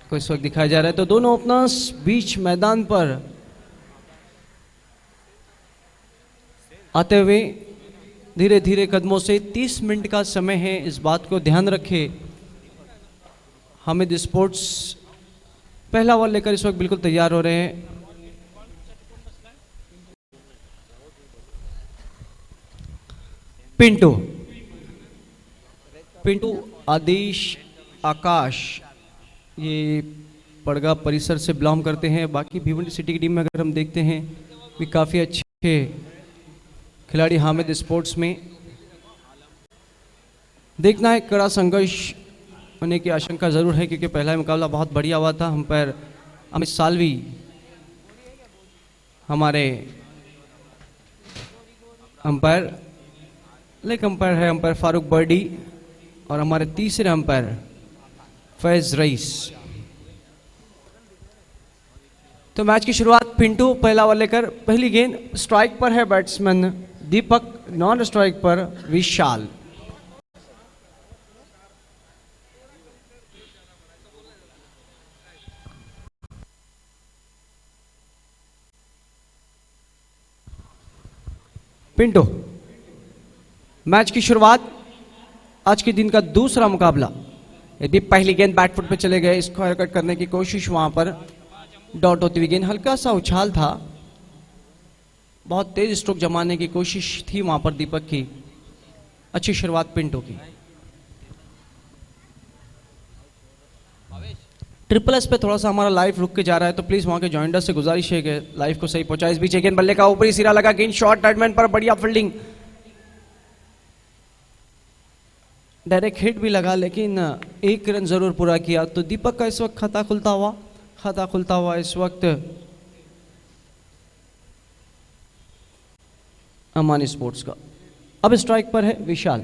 को इस वक्त दिखाया जा रहा है। तो दोनों ओपनर्स बीच मैदान पर आते हुए धीरे धीरे कदमों से 30 मिनट का समय है, इस बात को ध्यान रखें। हामिद स्पोर्ट्स पहला ओवर लेकर इस वक्त बिल्कुल तैयार हो रहे हैं। पिंटू आदेश आकाश ये पड़गा परिसर से बिलोंग करते हैं। बाकी भिवंडी सिटी की टीम में अगर हम देखते हैं भी काफ़ी अच्छे खिलाड़ी हामिद स्पोर्ट्स में। देखना है, कड़ा संघर्ष होने की आशंका ज़रूर है क्योंकि पहला मुकाबला बहुत बढ़िया हुआ था। अंपायर अमित सालवी हमारे अंपायर, लेग अंपायर है अंपायर फारूक बर्डी और हमारे तीसरे अंपायर फैज रईस। तो मैच की शुरुआत पिंटू पहला ओवर लेकर, पहली गेंद स्ट्राइक पर है बैट्समैन दीपक, नॉन स्ट्राइक पर विशाल। पिंटू मैच की शुरुआत, आज के दिन का दूसरा मुकाबला। यदि पहली गेंद बैटफुट पे चले गए, इसको हरकत करने की कोशिश, वहां पर डॉट होती हुई गेंद, हल्का सा उछाल था, बहुत तेज स्ट्रोक जमाने की कोशिश थी वहां पर दीपक की। अच्छी शुरुआत पिंटू की। ट्रिपल एस पे थोड़ा सा हमारा लाइव रुक के जा रहा है, तो प्लीज वहां के जॉइंडर से गुजारिश है कि लाइव को सही पहुंचाए। इस बीच गेंद बल्ले का ऊपरी सिरा लगा, गेंद शॉर्ट बैट्समैन पर, बढ़िया फील्डिंग, डायरेक्ट हिट भी लगा, लेकिन एक रन जरूर पूरा किया। तो दीपक का इस वक्त खाता खुलता हुआ इस वक्त अमान स्पोर्ट्स का। अब स्ट्राइक पर है विशाल।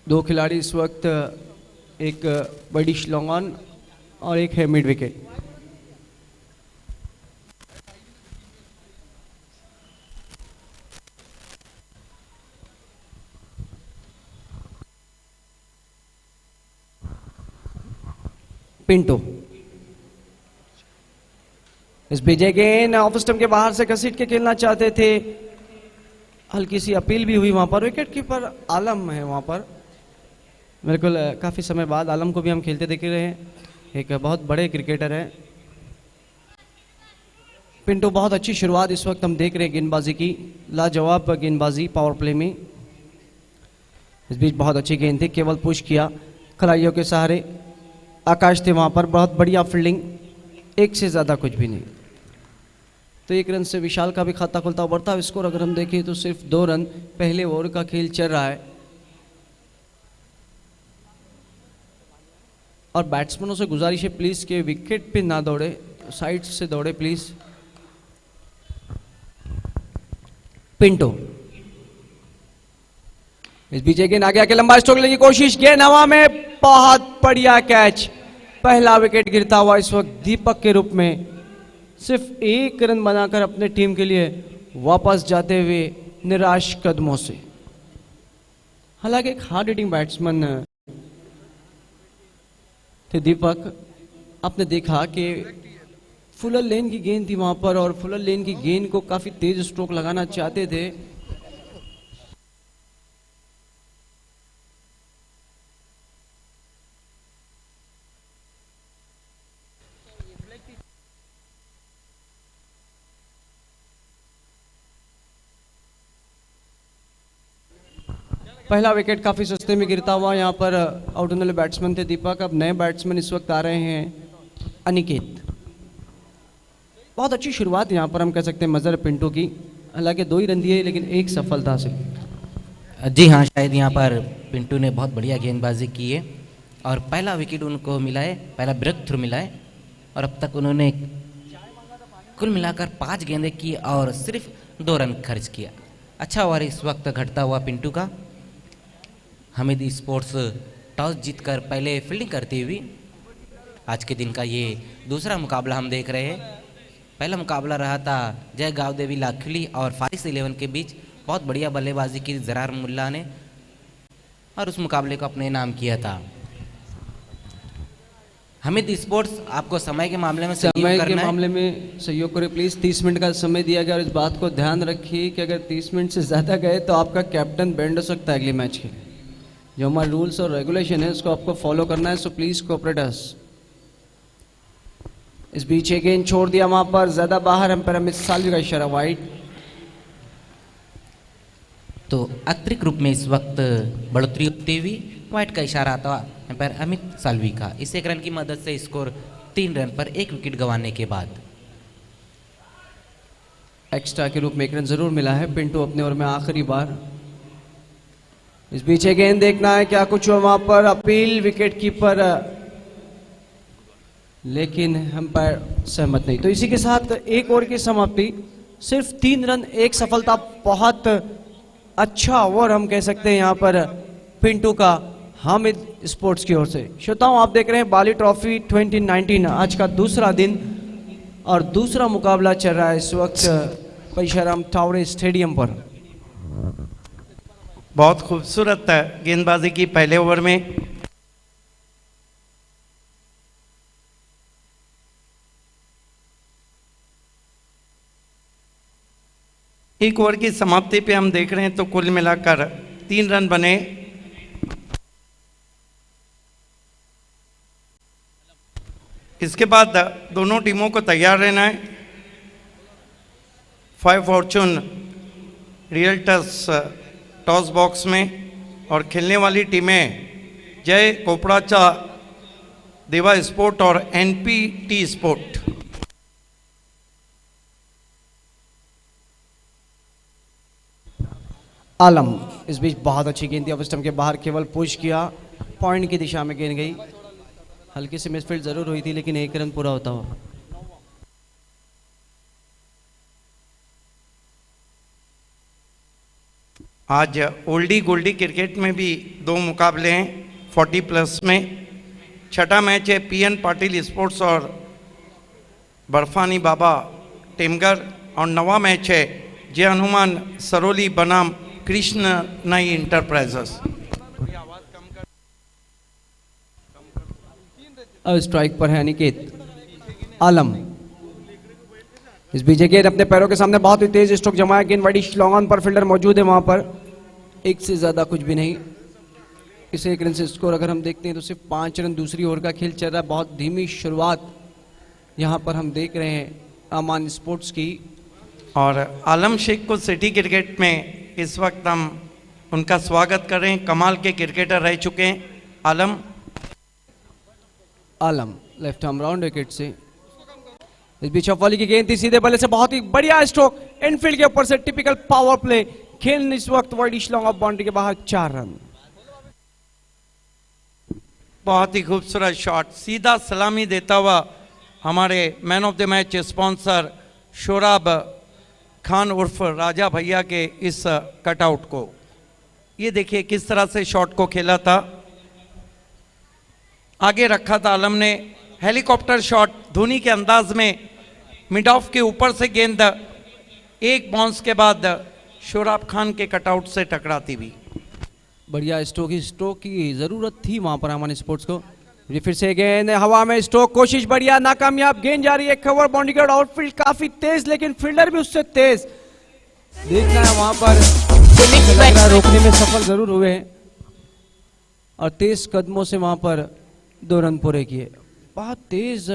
दो खिलाड़ी इस वक्त, एक बड़ी लॉन्ग ऑन और एक है मिड विकेट। पिंटू इस बीच गेंद ऑफ स्टंप के बाहर से घसीट के खेलना चाहते थे, हल्की सी अपील भी हुई वहां पर। विकेट कीपर आलम है वहां पर, बिल्कुल काफी समय बाद आलम को भी हम खेलते देख रहे हैं, एक बहुत बड़े क्रिकेटर हैं। पिंटू बहुत अच्छी शुरुआत इस वक्त हम देख रहे हैं गेंदबाजी की, लाजवाब गेंदबाजी पावर प्ले में। इस बीच बहुत अच्छी गेंद थी, केवल पुश किया खिलाड़ियों के सहारे, आकाश थे वहां पर, बहुत बढ़िया फील्डिंग, एक से ज्यादा कुछ भी नहीं। तो एक रन से विशाल का भी खाता खुलता बढ़ता है। स्कोर अगर हम देखें तो सिर्फ 2 रन, पहले ओवर का खेल चल रहा है। और बैट्समैनों से गुजारिश है प्लीज के विकेट पे ना दौड़े, साइड से दौड़े प्लीज। पिंटू इस बीच गेंद आगे आके लंबा स्ट्रोक लेने की कोशिश, गेंद हवा में, बहुत बढ़िया कैच। पहला विकेट गिरता हुआ इस वक्त दीपक के रूप में, सिर्फ 1 रन बनाकर अपने टीम के लिए वापस जाते हुए निराश कदमों से। हालांकि एक हार्ड हिटिंग बैट्समैन थे दीपक, आपने देखा कि फुलर लेन की गेंद थी वहां पर और फुलर लेन की गेंद को काफी तेज स्ट्रोक लगाना चाहते थे। पहला विकेट काफी सस्ते में गिरता हुआ, यहाँ पर आउट होने वाले बैट्समैन थे दीपक। अब नए बैट्समैन इस वक्त आ रहे हैं अनिकेत। बहुत अच्छी शुरुआत यहाँ पर हम कह सकते हैं मजर पिंटू की, हालांकि 2 ही रन दिए लेकिन एक सफलता से। जी हाँ, शायद यहाँ पर पिंटू ने बहुत बढ़िया गेंदबाजी की है और पहला विकेट उनको मिला है, पहला ब्रेक थ्रू मिला है। और अब तक उन्होंने कुल मिलाकर 5 गेंदें की और सिर्फ 2 रन खर्च किया। अच्छा ओवर इस वक्त घटता हुआ पिंटू का। हामिद स्पोर्ट्स टॉस जीतकर पहले फील्डिंग करती हुई आज के दिन का ये दूसरा मुकाबला हम देख रहे हैं। पहला मुकाबला रहा था जय गांव देवी लाखली और फारिस 11 के बीच। बहुत बढ़िया बल्लेबाजी की जरार मुल्ला ने और उस मुकाबले को अपने नाम किया था। हमिद स्पोर्ट्स आपको समय के मामले में सहयोग समय के करना है। मामले में सहयोग करें प्लीज़। 30 मिनट का समय दिया गया और इस बात को ध्यान रखिए कि अगर 30 मिनट से ज़्यादा गए तो आपका कैप्टन बैंड हो सकता है अगले मैच के लिए। जो हमारे रूल्स और रेगुलेशन है उसको आपको फॉलो करना है, सो प्लीज़ कोऑपरेट अस। इस बीच एक गेंद छोड़ दिया वहां पर, ज़्यादा बाहर, एम्पायर अमित सालवी का इशारा वाइड। तो अतिरिक्त रूप में इस वक्त बढ़ोतरी होती हुई वाइट का इशारा आता एम्पायर अमित सालवी का। इस एक रन की मदद से स्कोर 3 रन पर 1 विकेट गंवाने के बाद। एक्स्ट्रा के रूप में 1 रन जरूर मिला है पिंटू अपने ओवर में आखिरी बार। इस बीच एक गेंद देखना है क्या कुछ हुआ वहां पर, अपील विकेट कीपर, लेकिन एम्पायर सहमत नहीं। तो इसी के साथ एक ओवर की समाप्ति, सिर्फ 3 रन, 1 सफलता। बहुत अच्छा ओवर हम कह सकते हैं यहाँ पर पिंटू का हामिद स्पोर्ट्स की ओर से। श्रोताओं आप देख रहे हैं बाली ट्रॉफी 2019 आज का दूसरा दिन और दूसरा मुकाबला चल रहा है इस वक्त परशुराम टावरे स्टेडियम पर। बहुत खूबसूरत गेंदबाजी की पहले ओवर में। एक ओवर की समाप्ति पे हम देख रहे हैं तो कुल मिलाकर 3 रन बने। इसके बाद दोनों टीमों को तैयार रहना है। 5 फॉर्चून रियल्टर्स टॉस बॉक्स में और खेलने वाली टीमें जय कोपड़ाचा देवा स्पोर्ट और एनपीटी स्पोर्ट। आलम इस बीच बहुत अच्छी गेंद थी, ऑफ स्टंप के बाहर केवल पुश किया, पॉइंट की दिशा में गेंद गई। हल्की सी मिसफील्ड जरूर हुई थी लेकिन 1 रन पूरा होता हुआ। आज ओल्डी गोल्डी क्रिकेट में भी 2 मुकाबले हैं 40 प्लस में। छठा मैच है पीएन पाटिल स्पोर्ट्स और बर्फानी बाबा टेमगर और 9वां मैच है जय हनुमान सरोली बनाम कृष्ण नई इंटरप्राइजेस। अब स्ट्राइक पर है अनिकेत आलम। इस बीच गेंद अपने पैरों के सामने बहुत ही तेज स्ट्रोक जमाया, गेंद बड़ी लॉन्ग ऑन पर, फील्डर मौजूद है वहां पर, 1 से ज्यादा कुछ भी नहीं। इस 1 रन से स्कोर अगर हम देखते हैं तो सिर्फ 5 रन। दूसरी ओवर का खेल चल रहा है, बहुत धीमी शुरुआत यहां पर हम देख रहे हैं अमान स्पोर्ट्स की। और आलम शेख को सिटी क्रिकेट में इस वक्त हम उनका स्वागत कर रहे हैं। कमाल के क्रिकेटर रह चुके हैं आलम लेफ्ट आर्म राउंड विकेट से। इस बीच अफवाली की गेंद थी सीधे बल्ले से, बहुत ही बढ़िया स्ट्रोक इनफील्ड के ऊपर से, टिपिकल पावर प्ले। खेल इस वक्त वाइडिश लॉन्ग ऑफ बाउंड्री के बाहर 4 रन। बहुत ही खूबसूरत शॉट, सीधा सलामी देता हुआ हमारे man of the match sponsor Sohrab Khan उर्फ राजा भैया के इस कटआउट को। ये देखिए किस तरह से शॉट को खेला था, आगे रखा था आलम ने। हेलीकॉप्टर शॉट धोनी के अंदाज में मिड ऑफ के ऊपर से गेंद एक बाउंस के बाद शोराब खान के कटआउट से टकराती भी। बढ़िया स्ट्रोक की जरूरत थी वहां पर हमारे स्पोर्ट्स को। ये फिर से गेंद हवा में, स्ट्रोक कोशिश बढ़िया, नाकामयाब। गेंद जा रही है कवर बाउंड्री के आउटफील्ड काफी तेज, लेकिन फील्डर भी उससे तेज। देखना है वहां पर रोकने में सफल जरूर हुए और तेज कदमों से वहां पर 2 रन पूरे किए। बहुत तेज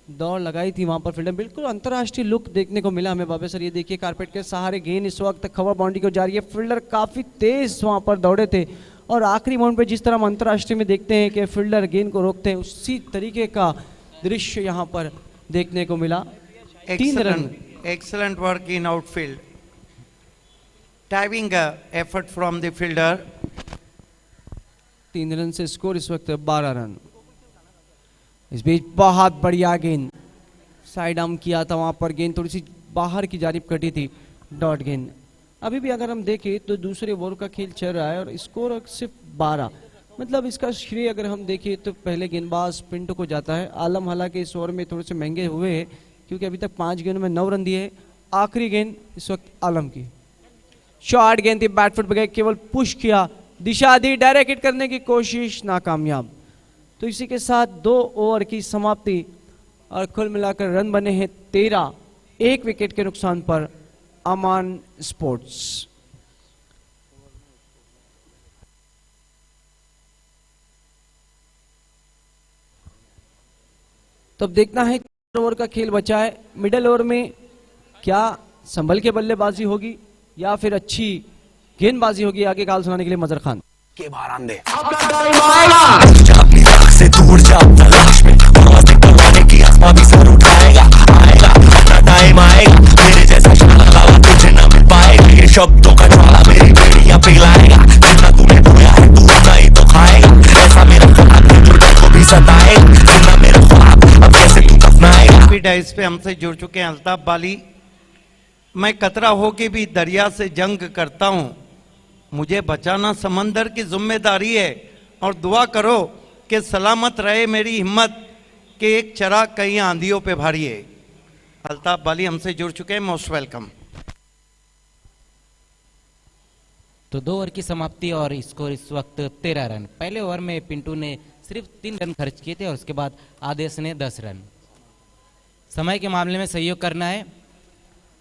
दौड़ लगाई थी वहां पर फील्डर, बिल्कुल अंतर्राष्ट्रीय लुक देखने को मिला हमें। बाबे सर ये देखिए कारपेट के सहारे गेंद इस वक्त कवर बाउंड्री को जा रही है, फील्डर काफी तेज वहां पर दौड़े थे और आखिरी बाउंड पे जिस तरह हम अंतर्राष्ट्रीय में देखते हैं कि फील्डर गेंद को रोकते हैं, उसी तरीके का दृश्य यहाँ पर देखने को मिला। 3 run. Excellent work in outfield, timing effort from the fielder. 3 run से स्कोर इस वक्त 12 रन। इस बीच बहुत बढ़िया गेंद साइड आर्म किया था वहां पर, गेंद थोड़ी सी बाहर की जानिब कटी थी, डॉट गेंद। अभी भी अगर हम देखें तो दूसरे ओवर का खेल चल रहा है और स्कोर सिर्फ 12। मतलब इसका श्रेय अगर हम देखें तो पहले गेंदबाज पिंटू को जाता है। आलम हालांकि इस ओवर में थोड़े से महंगे हुए हैं क्योंकि अभी तक 5 गेंदों में 9 रन दिए। आखिरी गेंद इस वक्त आलम की शॉर्ट गेंद थी, बैटफुट पे गए, केवल पुश किया, दिशा दी, डायरेक्ट हिट करने की कोशिश नाकामयाब। तो इसी के साथ 2 ओवर की समाप्ति और कुल मिलाकर रन बने हैं 13, 1 विकेट के नुकसान पर अमान स्पोर्ट्स। तो अब देखना है ओवर का खेल बचा है। मिडिल ओवर में क्या संभल के बल्लेबाजी होगी या फिर अच्छी गेंदबाजी होगी? आगे गाल सुनाने के लिए मजर खान के बाहर आंदे अपनी राख से दूर जा तलाश में आवाज निकलवाने की आसमां भी सर उठाएगा, आएगा अपना टाइम आएगा, मेरे जैसा शाला लावा तुझे ना मिल पाएगा, ये शब्दों का ज्वाला मेरी बेड़ियां पिघलाएगा, जितना तूने बोया है तू उतना ही तो खाएगा, ऐसा मेरा ख्वाब है जो को भी सताएगा, जितना मेरा ख्वाब अब कैसे तू दफनाएगा। डाइस पे हमसे जुड़ चुके हैं अल्ताफ बाली। मैं कतरा होके भी दरिया से जंग करता हूं, मुझे बचाना समंदर की जिम्मेदारी है, और दुआ करो कि सलामत रहे मेरी हिम्मत कि एक चराग कहीं आंधियों पे भारी है। अल्ताफ बाली हमसे जुड़ चुके हैं, मोस्ट वेलकम। तो 2 ओवर की समाप्ति और स्कोर इस वक्त 13 रन। पहले ओवर में पिंटू ने सिर्फ 3 रन खर्च किए थे और उसके बाद आदेश ने 10 रन। समय के मामले में सहयोग करना है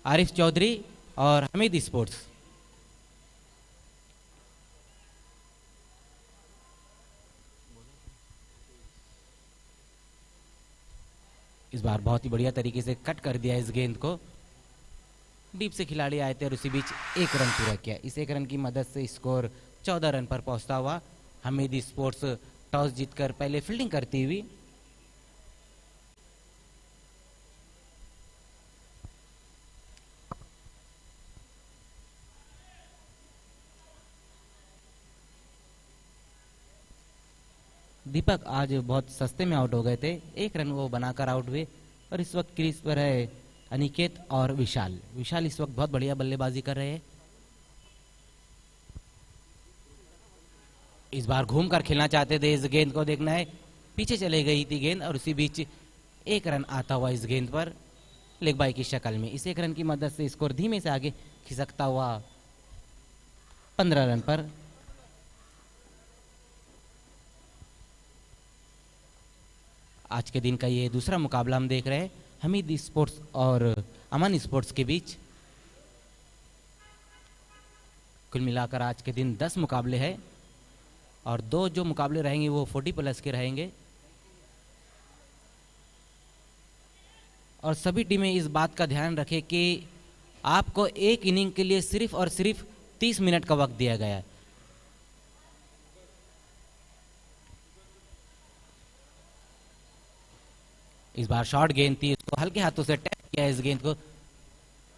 आरिफ चौधरी और हमीद स्पोर्ट्स। इस बार बहुत ही बढ़िया तरीके से कट कर दिया इस गेंद को, डीप से खिलाड़ी आए थे और उसी बीच 1 रन पूरा किया। इस 1 रन की मदद से स्कोर 14 रन पर पहुंचता हुआ हमीद स्पोर्ट्स टॉस जीतकर पहले फील्डिंग करती हुई दीपक आज बहुत सस्ते में आउट हो गए थे, 1 रन वो बनाकर आउट हुए और इस वक्त क्रीज पर है अनिकेत और विशाल। विशाल इस वक्त बहुत बढ़िया बल्लेबाजी कर रहे हैं। इस बार घूमकर खेलना चाहते थे, इस गेंद को देखना है, पीछे चले गई थी गेंद और उसी बीच 1 रन आता हुआ इस गेंद पर लेग बाई की शक्ल में। इस 1 रन की मदद से स्कोर धीमे से आगे खिसकता हुआ 15 रन पर। आज के दिन का ये दूसरा मुकाबला हम देख रहे हैं हमीद स्पोर्ट्स और अमन स्पोर्ट्स के बीच। कुल मिलाकर आज के दिन 10 मुकाबले हैं और 2 जो मुकाबले रहेंगे वो 40+ के रहेंगे। और सभी टीमें इस बात का ध्यान रखें कि आपको एक इनिंग के लिए सिर्फ और सिर्फ 30 मिनट का वक्त दिया गया है। इस बार शॉर्ट गेंद थी, इसको हल्के हाथों से टैप किया, इस गेंद को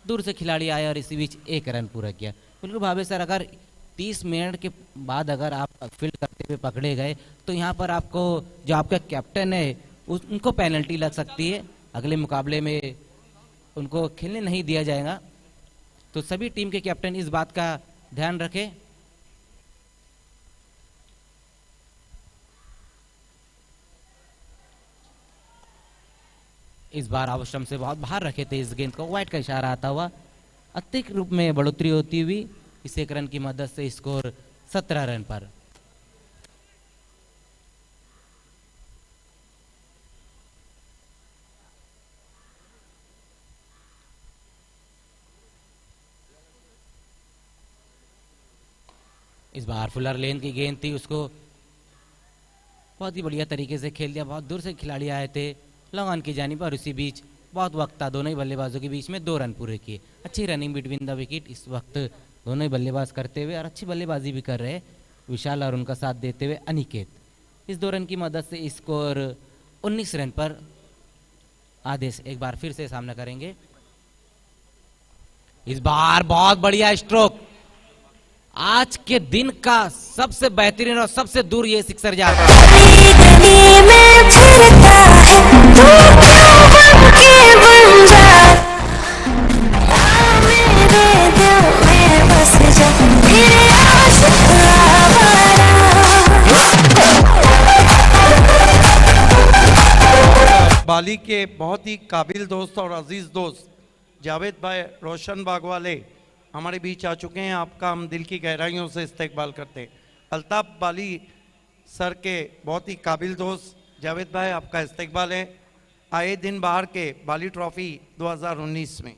दूर से खिलाड़ी आया और इसी बीच 1 रन पूरा किया। बिल्कुल भावे सर, अगर 30 मिनट के बाद अगर आप फील्ड करते हुए पकड़े गए तो यहाँ पर आपको जो आपका कैप्टन है उनको पेनल्टी लग सकती है, अगले मुकाबले में उनको खेलने नहीं दिया जाएगा। तो सभी टीम के कैप्टन इस बात का ध्यान रखें। इस बार आवश्यम से बहुत बाहर रखे थे इस गेंद को, वाइड का इशारा आता हुआ अत्यधिक रूप में बढ़ोतरी होती हुई इस 1 रन की मदद से स्कोर 17 रन पर। इस बार फुलर लेन की गेंद थी, उसको बहुत ही बढ़िया तरीके से खेल दिया, बहुत दूर से खिलाड़ी आए थे लॉन्ग ऑन की जानिब और उसी बीच बहुत वक्त था दोनों ही बल्लेबाजों के बीच में, 2 रन पूरे किए। अच्छी रनिंग बिटवीन द विकेट इस वक्त दोनों ही बल्लेबाज करते हुए और अच्छी बल्लेबाजी भी कर रहे विशाल और उनका साथ देते हुए अनिकेत। इस 2 रन की मदद से स्कोर 19 रन पर आदेश एक बार फिर से सामना करेंगे। इस बार बहुत बढ़िया स्ट्रोक, आज के दिन का सबसे बेहतरीन और सबसे दूर ये सिक्सर जा रहा बाली के बहुत ही काबिल दोस्त और अजीज दोस्त जावेद भाई रोशन बाग वाले हमारे बीच आ चुके हैं। आपका हम दिल की गहराइयों से इस्तकबाल करते हैं। अल्ताफ बाली सर के बहुत ही काबिल दोस्त जावेद भाई, आपका इस्तकबाल है। आए दिन बाहर के बाली ट्रॉफी 2019 में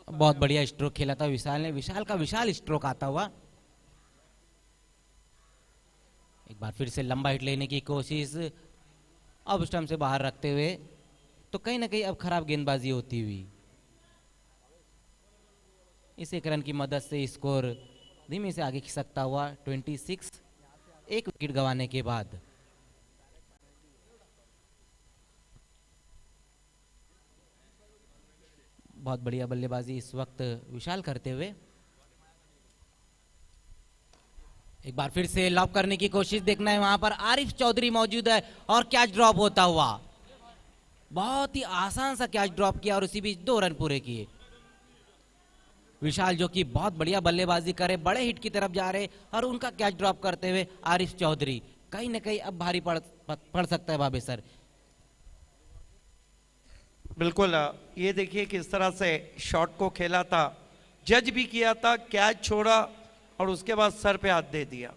बहुत बढ़िया स्ट्रोक खेला था विशाल ने, विशाल का विशाल स्ट्रोक आता हुआ। एक बार फिर से लंबा हिट लेने की कोशिश, अब स्टंप से बाहर रखते हुए, तो कहीं ना कहीं अब खराब गेंदबाजी होती हुई। इस एक रन की मदद से स्कोर धीमे से आगे खिसकता हुआ 26, एक विकेट गंवाने के बाद। बहुत बढ़िया बल्लेबाजी इस वक्त विशाल करते हुए। एक बार फिर से लॉक करने की कोशिश, देखना है वहां पर आरिफ चौधरी मौजूद है और कैच ड्रॉप होता हुआ। बहुत ही आसान सा कैच ड्रॉप किया और उसी बीच 2 रन पूरे किए। विशाल जो कि बहुत बढ़िया बल्लेबाजी करे, बड़े हिट की तरफ जा रहे और उनका कैच ड्रॉप करते हुए आरिफ चौधरी कहीं ना कहीं अब भारी पड़ सकता है भाभी सर। बिल्कुल, ये देखिए किस तरह से शॉट को खेला था, जज भी किया था, कैच छोड़ा और उसके बाद सर पे हाथ दे दिया।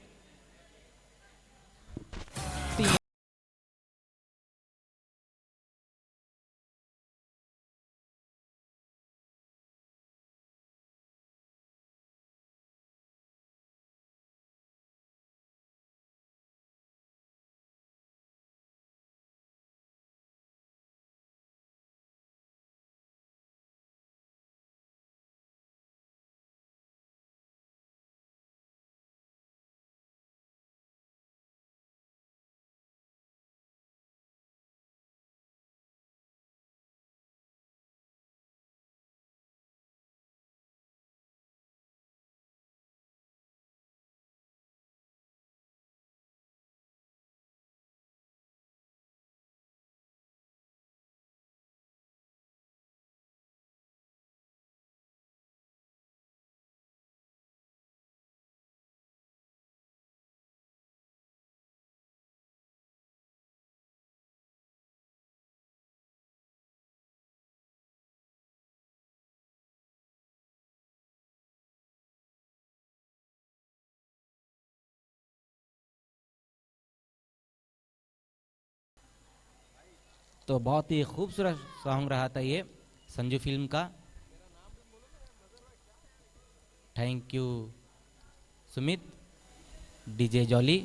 तो बहुत ही खूबसूरत सॉन्ग रहा था ये संजू फिल्म का। Thank you Sumit, DJ jolly,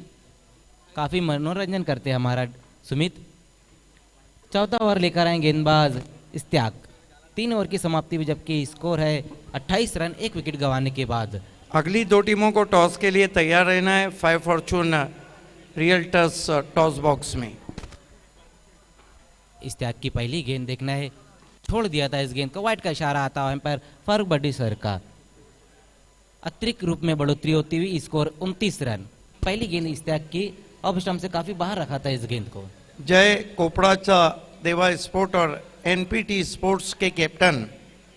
काफी मनोरंजन करते हैं हमारा सुमित। चौथा ओवर लेकर आए गेंदबाज इस्तियाक। 3 ओवर की समाप्ति में जबकि स्कोर है 28 रन, 1 विकेट गंवाने के बाद। अगली 2 टीमों को टॉस के लिए तैयार रहना है। 5 फॉर्चून रियल्टर्स टॉस बॉक्स में। इस्तियाक की पहली गेंद देखना है, छोड़ दिया था इस गेंद को। वाइट का इशारा आता है एम्पायर फारूक बड्डी सर का। अतिरिक्त रूप में बढ़ोतरी होती हुई स्कोर 29 रन। पहली गेंद इस्तियाक की, अब स्टंप से काफी बाहर रखा था इस गेंद को। जय कोपड़ाचा देवा स्पोर्ट और एनपीटी स्पोर्ट्स के कैप्टन,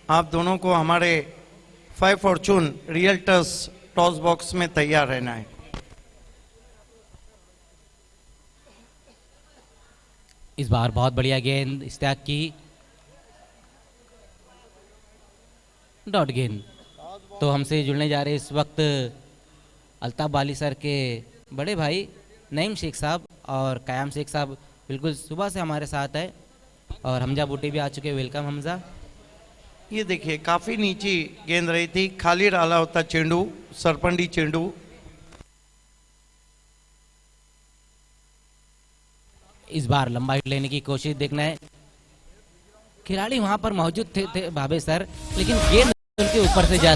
आप दोनों को हमारे 5 फॉर्चून रियल्टर्स टॉस बॉक्स में तैयार रहना है। इस बार बहुत बढ़िया गेंद इस्तियाक की, डॉट गेंद। तो हमसे जुड़ने जा रहे इस वक्त अल्ताफ बाली सर के बड़े भाई नईम शेख साहब और कयाम शेख साहब बिल्कुल सुबह से हमारे साथ है, और हमजा बूटी भी आ चुके। वेलकम हमजा। ये देखिए काफी नीची गेंद रही थी, खाली डाला होता चेंडू, सरपंडी चेंडू। इस बार लंबा हिट लेने की कोशिश, देखना है खिलाड़ी वहां पर मौजूद थे भावे सर, लेकिन गेंद उनके ऊपर से जा।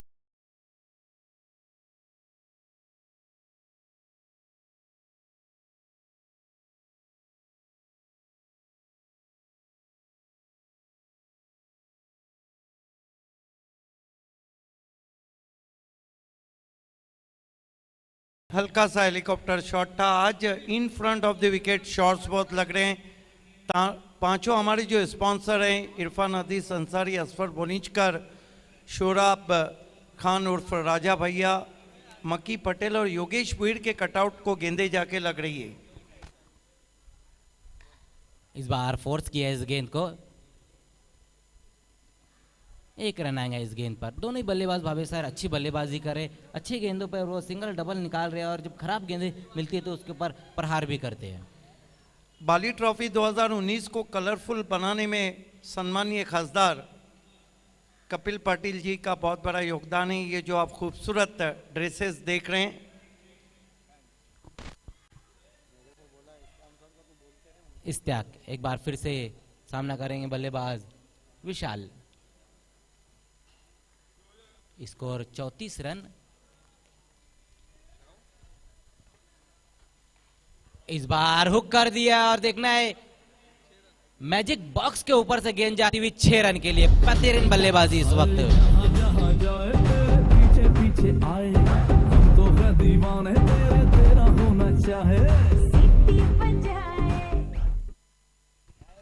हल्का सा हेलीकॉप्टर शॉट था। आज in front of the wicket shots बहुत लग रहे हैं। 5 हमारे जो स्पॉन्सर हैं, इरफान हदीस अंसारी, असफर बोनीचकर, शोराब खान उर्फ राजा भैया, मक्की पटेल और योगेश भीड़ के कटआउट को गेंदे जाके लग रही है। इस बार फोर्स किया इस गेंद को। एक रन आएगा इस गेंद पर। दोनों ही बल्लेबाज भावे सर अच्छी बल्लेबाजी करे, अच्छी गेंदों पर वो सिंगल डबल निकाल रहे हैं और जब खराब गेंदें मिलती है तो उसके ऊपर प्रहार भी करते हैं। बाली ट्रॉफी 2019 को कलरफुल बनाने में सम्मानीय खासदार कपिल पाटिल जी का बहुत बड़ा योगदान है। ये जो आप खूबसूरत ड्रेसेस देख रहे हैं, इस्त्याक एक बार फिर से सामना करेंगे बल्लेबाज विशाल। Score 34 run. इस बार हुक कर दिया और देखना है मैजिक बॉक्स के ऊपर से गेंद जाती हुई 6 रन के लिए। बेहतरीन बल्लेबाजी इस वक्त। जहाँ जाए तेरे पीछे पीछे आए, हम तो है दीवाने तेरे, तेरा होना चाहे।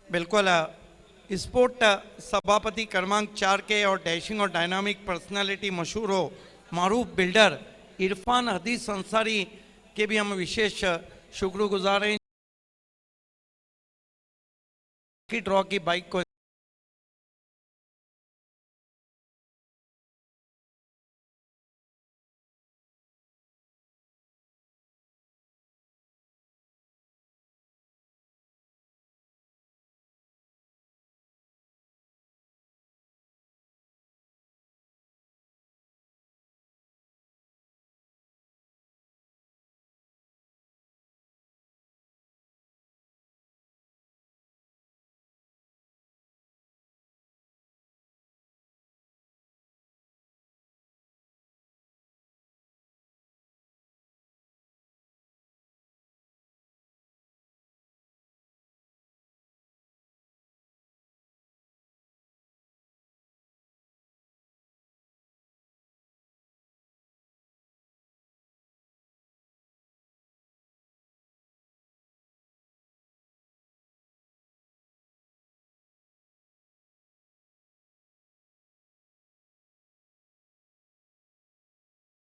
बिल्कुल स्पोर्ट सभापति क्रमांक 4 के और डैशिंग और डायनामिक पर्सनालिटी मशहूर हो मारूफ बिल्डर इरफान हदीस अंसारी के भी हम विशेष शुक्रगुजार हैं की ड्रॉ की बाइक को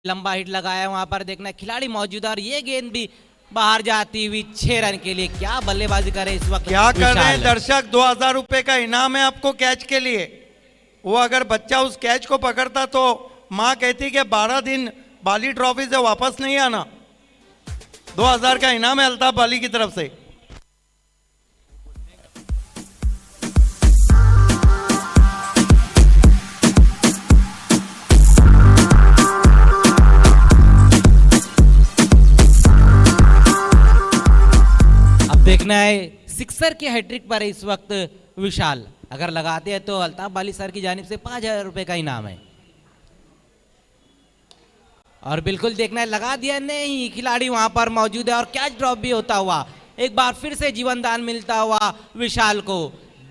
लंबा हिट लगाया वहां पर। देखना खिलाड़ी मौजूद है और ये गेंद भी बाहर जाती हुई 6 रन के लिए। क्या बल्लेबाजी करे इस वक्त क्या कर रहे हैं विशाल। दर्शक। 2000 रुपए का इनाम है आपको कैच के लिए। वो अगर बच्चा उस कैच को पकड़ता तो माँ कहती कि 12 दिन बाली ट्रॉफी से वापस नहीं आना। 2000 का इनाम है अल्ताफ बाली की तरफ से। देखना है सिक्सर के हैट्रिक पर इस वक्त विशाल अगर लगाते हैं तो अल्ताफ बाली सर की जानिब से 5000 रुपए का इनाम है। और बिल्कुल देखना है लगा दिया नहीं, खिलाड़ी वहां पर मौजूद है और कैच ड्रॉप भी होता हुआ एक बार फिर से जीवन दान मिलता हुआ विशाल को।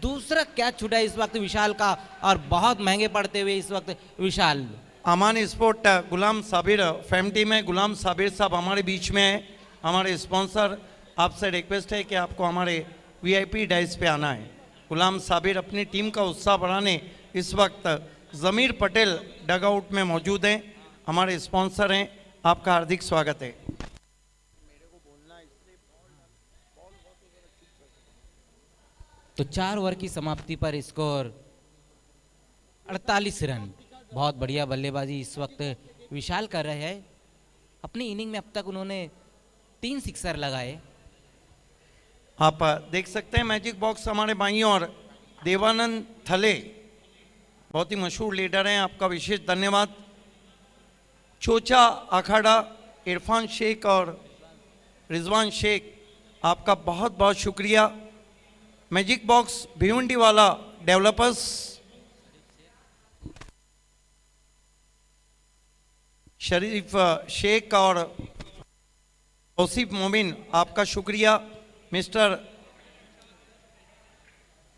दूसरा कैच छूटा इस वक्त विशाल का और बहुत महंगे पड़ते हुए इस वक्त विशाल। अमान स्पोर्ट गुलाम साबिर फैमिली में गुलाम साबिर साहब हमारे बीच में है, हमारे स्पॉन्सर। आपसे रिक्वेस्ट है कि आपको हमारे वीआईपी डाइस पे आना है। गुलाम साबिर अपनी टीम का उत्साह बढ़ाने इस वक्त ज़मीर पटेल डगआउट में मौजूद हैं, हमारे स्पॉन्सर हैं। आपका हार्दिक स्वागत है। तो 4 ओवर की समाप्ति पर स्कोर 48 रन। बहुत बढ़िया बल्लेबाजी इस वक्त विशाल कर रहे हैं। अपनी इनिंग में अब तक उन्होंने 3 सिक्सर लगाए। आप देख सकते हैं मैजिक बॉक्स हमारे बाईं और देवानंद थले बहुत ही मशहूर लीडर हैं, आपका विशेष धन्यवाद। चोचा अखाड़ा इरफान शेख और रिजवान शेख आपका बहुत बहुत शुक्रिया। मैजिक बॉक्स भिवंडी वाला डेवलपर्स शरीफ शेख और तौसीफ मोमिन आपका शुक्रिया। मिस्टर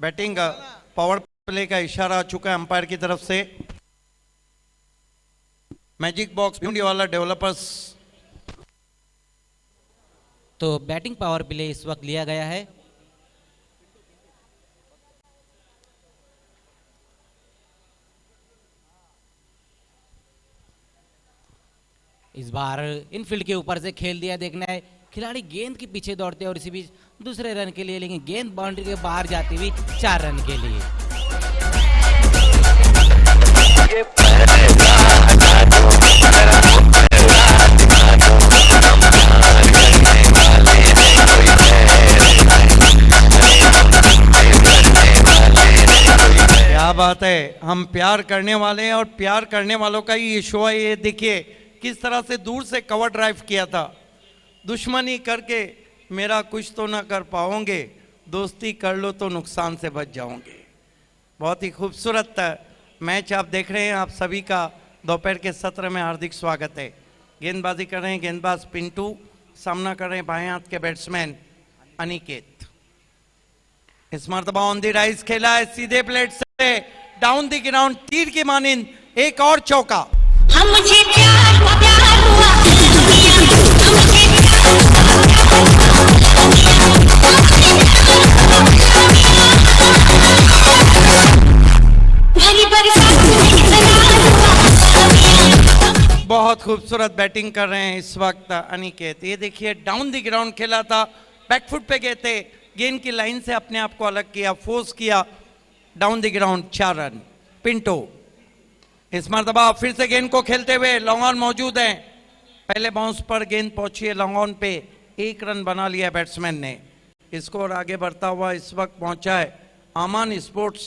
बैटिंग पावर प्ले का इशारा आ चुका है अंपायर की तरफ से। मैजिक बॉक्स भिवंडी वाला डेवलपर्स। तो बैटिंग पावर प्ले इस वक्त लिया गया है। इस बार इनफील्ड के ऊपर से खेल दिया। देखना है खिलाड़ी गेंद के पीछे दौड़ते हैं और इसी बीच दूसरे रन के लिए, लेकिन गेंद बाउंड्री के बाहर जाती हुई 4 रन के लिए। क्या बात है, हम प्यार करने वाले हैं और प्यार करने वालों का ही ये शो है। ये देखिए किस तरह से दूर से कवर ड्राइव किया था। दुश्मनी करके मेरा कुछ तो ना कर पाओगे, दोस्ती कर लो तो नुकसान से बच जाओगे। बहुत ही खूबसूरत मैच आप देख रहे हैं। आप सभी का दोपहर के सत्र में हार्दिक स्वागत है। गेंदबाजी कर रहे हैं गेंदबाज पिंटू, सामना कर रहे हैं बाएं हाथ के बैट्समैन अनिकेत। इस मरतबा ऑन द राइज खेला है सीधे प्लेट से डाउन द ग्राउंड, तीर की मानिंद एक और चौका। हम मुझे प्यार हुआ भरी बरसात बहुत खूबसूरत बैटिंग कर रहे हैं इस वक्त अनिकेत। ये देखिए डाउन द ग्राउंड खेला था, बैकफुट पे गए थे, गेंद की लाइन से अपने आप को अलग किया, फोर्स किया, down the ground 4 run. Pinto इस मरतबा फिर से गेंद को खेलते हुए लॉन्ग ऑन मौजूद है। पहले बाउंस पर गेंद पहुंची है लॉन्ग ऑन पे, 1 रन बना लिया बैट्समैन ने। स्कोर आगे बढ़ता हुआ इस वक्त पहुंचा है आमान स्पोर्ट्स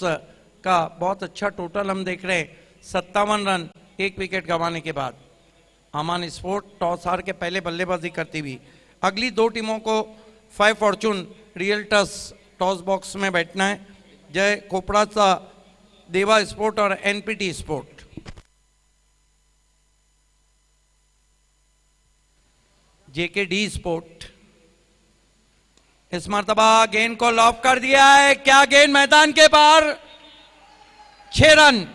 का बहुत अच्छा टोटल हम देख रहे हैं, 57 रन 1 विकेट गंवाने के बाद। आमान स्पोर्ट टॉस हार के पहले बल्लेबाजी करती हुई। अगली 2 टीमों को 5 फॉर्चून रियल्टर्स टॉस बॉक्स में बैठना है। जय खोपड़ा सा देवा स्पोर्ट और एनपीटी स्पोर्ट। जेकेडी स्पोर्ट इस मरतबा गेंद को लॉक कर दिया है। क्या गेंद मैदान के बाहर, 6 रन।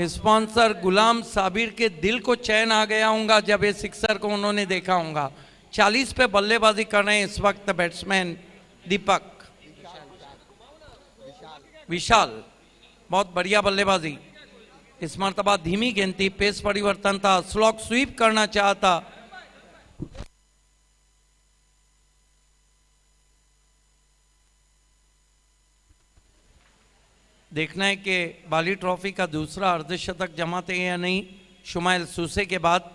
स्पॉन्सर गुलाम साबिर के दिल को चैन आ गया होगा जब ये सिक्सर को उन्होंने देखा होगा। 40 पे बल्लेबाजी कर रहे हैं इस वक्त बैट्समैन दीपक विशाल, बहुत बढ़िया बल्लेबाजी। इस मरतबा धीमी गेंद थी, पेस परिवर्तन था, स्लॉग स्वीप करना चाहता। देखना है कि बाली ट्रॉफी का दूसरा अर्धशतक जमाते हैं या नहीं। शुमाइल सूसे के बाद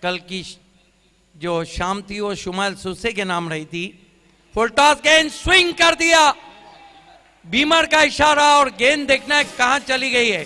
कल की जो शाम थी वो शुमाइल सूसे के नाम रही थी। फुल टॉस गेंद स्विंग कर दिया, बीमर का इशारा, और गेंद देखना है कहां चली गई है।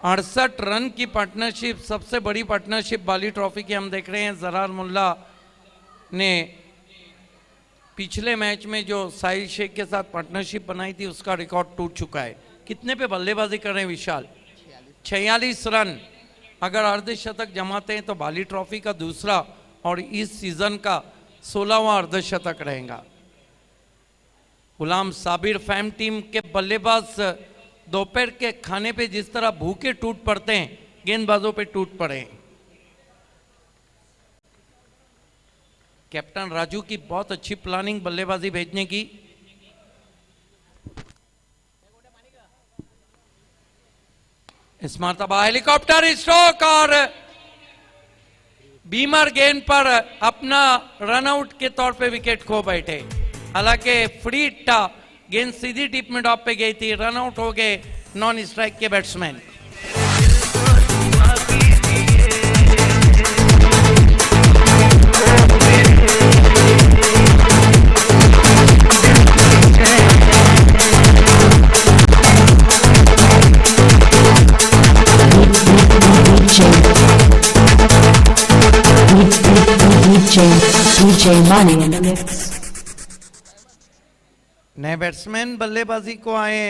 अड़सठ रन की पार्टनरशिप, सबसे बड़ी पार्टनरशिप बाली ट्रॉफी की हम देख रहे हैं। जरार मुल्ला ने पिछले मैच में जो साहिल शेख के साथ पार्टनरशिप बनाई थी उसका रिकॉर्ड टूट चुका है। कितने पे बल्लेबाजी कर रहे हैं विशाल? 46 रन। अगर अर्धशतक जमाते हैं तो बाली ट्रॉफी का दूसरा और इस सीजन का 16वां अर्धशतक रहेगा। गुलाम साबिर फैम टीम के बल्लेबाज दोपहर के खाने पे जिस तरह भूखे टूट पड़ते हैं, गेंदबाजों पे टूट पड़े। कैप्टन राजू की बहुत अच्छी प्लानिंग बल्लेबाजी भेजने की। इस मरतबा हेलीकॉप्टर स्ट्रोक और बीमर गेंद पर अपना रनआउट के तौर पे विकेट खो बैठे। हालांकि फ्री था, गेंद सीधी टिप में टॉप पे गई थी, रनआउट हो गए नॉन स्ट्राइक के batsman. DJ Money in the mix. नए बैट्समैन बल्लेबाजी को आए।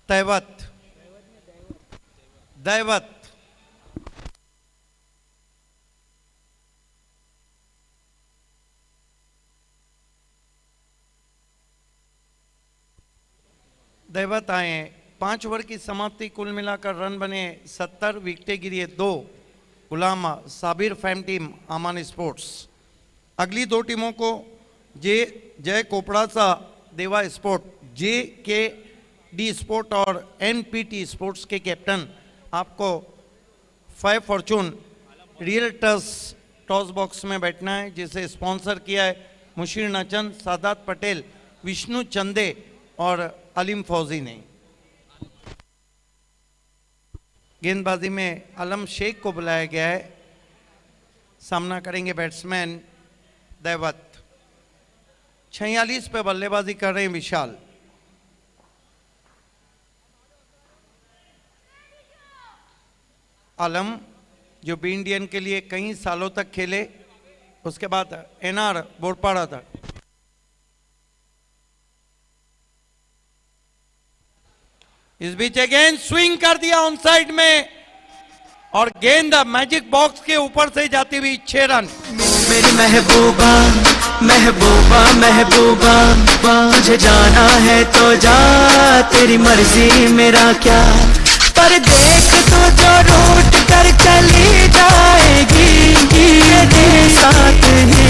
दैवत दैवत दैवत आए। 5 ओवर की समाप्ति, कुल मिलाकर रन बने 70, विकेटें गिरी 2। गुलाम साबिर फैम टीम आमान स्पोर्ट्स। अगली 2 टीमों को जय कोपड़ा सा देवा स्पोर्ट, JKD स्पोर्ट और NPT स्पोर्ट्स के कैप्टन आपको 5 फॉर्चून रियल टॉस बॉक्स में बैठना है, जिसे स्पॉन्सर किया है मुशीर नचन, सादात पटेल, विष्णु चंदे और अलीम फौजी ने। गेंदबाजी में आलम शेख को बुलाया गया है। सामना करेंगे बैट्समैन दैवत। 46 पे बल्लेबाजी कर रहे हैं विशाल। आलम जो बी इंडियन के लिए कई सालों तक खेले, उसके बाद NR बोरपाड़ा तक। इस बीच गेंद स्विंग कर दिया ऑन साइड में और गेंद मैजिक बॉक्स के ऊपर से जाती हुई 6 रन। मेरी महबूबा महबूबा महबूबा, तुझे जाना है तो जा, तेरी मर्जी मेरा क्या। पर देख तो जो रूट कर चली जाएगी, तेरे साथ ही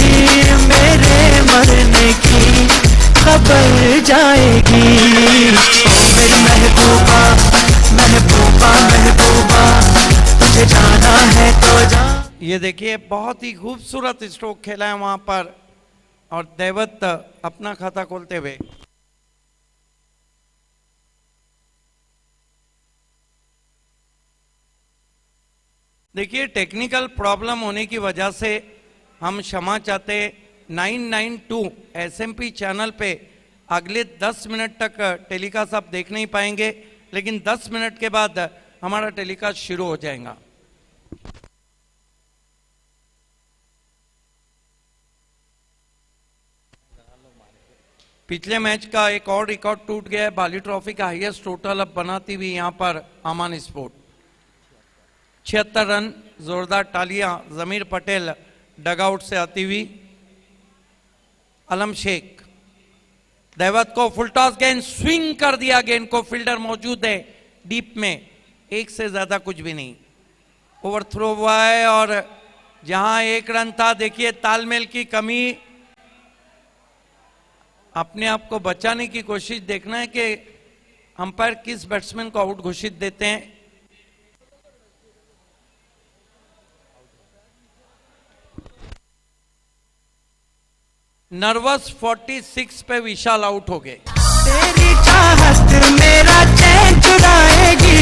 मेरे मरने की खबर जाएगी। ओ मेरी महबूबा महबूबा महबूबा, तुझे जाना है तो जा। ये देखिए बहुत ही खूबसूरत स्ट्रोक खेला है वहां पर और दैवत अपना खाता खोलते हुए। देखिए टेक्निकल प्रॉब्लम होने की वजह से हम क्षमा चाहते। 992 SMP चैनल पे अगले 10 मिनट तक टेलीकास्ट आप देख नहीं पाएंगे, लेकिन 10 मिनट के बाद हमारा टेलीकास्ट शुरू हो जाएगा। पिछले मैच का एक और रिकॉर्ड टूट गया है। बाली ट्रॉफी का हाईएस्ट टोटल अब बनाती हुई यहां पर आमान स्पोर्ट। 76 रन, जोरदार तालियां जमीर पटेल डगआउट से आती हुई। आलम शेख दैवत को फुल टॉस, गेंद स्विंग कर दिया, गेंद को फील्डर मौजूद है डीप में, एक से ज्यादा कुछ भी नहीं। ओवर थ्रो हुआ है और जहां 1 रन था, देखिए तालमेल की कमी। अपने आप को बचाने की कोशिश देखना है कि अंपायर किस बैट्समैन को आउट घोषित देते हैं। नर्वस 46 पे विशाल आउट हो गए। तेरी चाहत मेरा चैन चुराएगी,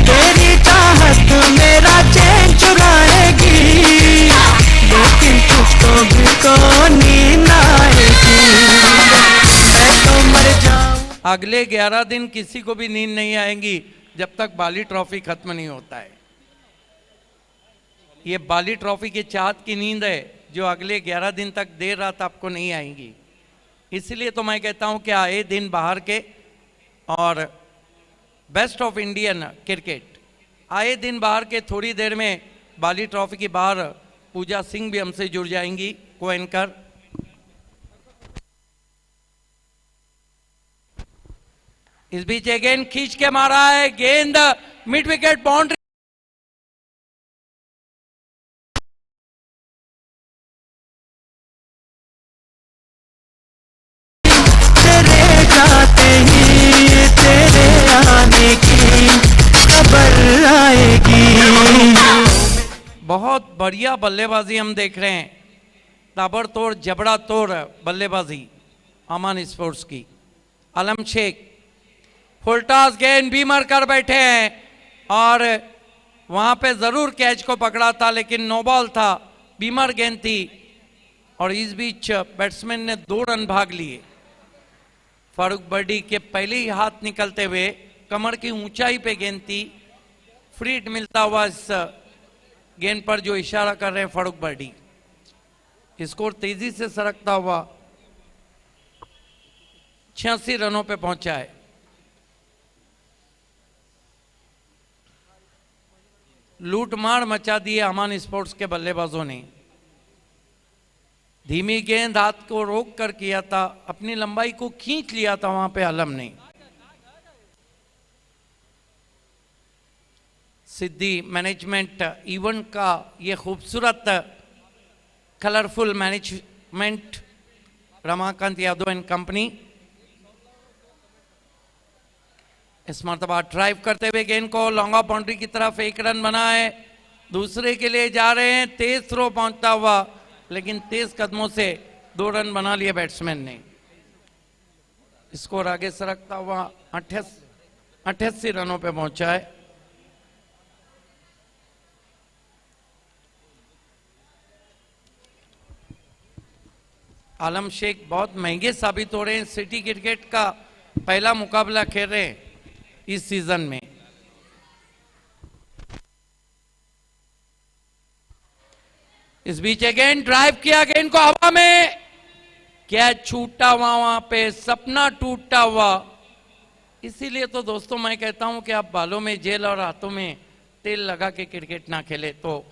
तेरी चाहत मेरा चैन चुराएगी, लेकिन तुझको भी तो नींद आएगी, मैं तो मर जाऊं। अगले 11 दिन किसी को भी नींद नहीं आएगी जब तक बाली ट्रॉफी खत्म नहीं होता है। ये बाली ट्रॉफी की चाहत की नींद है जो अगले 11 दिन तक देर रात आपको नहीं आएंगी। इसलिए तो मैं कहता हूं कि आए दिन बाहर के और बेस्ट ऑफ इंडियन क्रिकेट, आए दिन बाहर के। थोड़ी देर में बाली ट्रॉफी की बाहर पूजा सिंह भी हमसे जुड़ जाएंगी, को एंकर। इस बीच गेंद खींच के मारा है, गेंद मिड विकेट बाउंड्री। बहुत बढ़िया बल्लेबाजी हम देख रहे हैं, ताबड़तोड़ जबड़ा तोड़ बल्लेबाजी आमान स्पोर्ट्स की। आलम शेख फुल टॉस, गेंद बीमर कर बैठे हैं और वहां पे जरूर कैच को पकड़ा था, लेकिन नो बॉल था, बीमर गेंद थी। और इस बीच बैट्समैन ने 2 रन भाग लिए। फारूक बर्डी के पहले ही हाथ निकलते हुए कमर की ऊंचाई पे गेंद थी। फ्री हिट मिलता हुआ इस गेंद पर जो इशारा कर रहे हैं फारूक बर्डी। स्कोर तेजी से सरकता हुआ 86 रनों पे पहुंचा है। लूटमार मचा दी है अमान स्पोर्ट्स के बल्लेबाजों ने। धीमी गेंद हाथ को रोक कर किया था, अपनी लंबाई को खींच लिया था वहां पे आलम ने। सिद्धि मैनेजमेंट इवेंट का ये खूबसूरत colourful management, Ramakant Yadav and company. इस मरतबा ड्राइव करते हुए गेंद को लॉन्ग ऑफ बाउंड्री की तरफ 1 रन बना है, दूसरे के लिए जा रहे हैं, तेज थ्रो पहुंचता हुआ, लेकिन तेज कदमों से 2 रन बना लिए बैट्समैन ने। स्कोर आगे सरकता हुआ 88 रनों पे पहुंचा है। आलम शेख बहुत महंगे साबित हो रहे हैं, सिटी क्रिकेट का पहला मुकाबला खेल रहे हैं इस सीजन में। इस बीच अगेन ड्राइव किया, गेंद को हवा में, क्या छूटा हुआ वहां पे, सपना टूटा हुआ। इसीलिए तो दोस्तों मैं कहता हूं कि आप बालों में जेल और हाथों में तेल लगा के क्रिकेट ना खेले। तो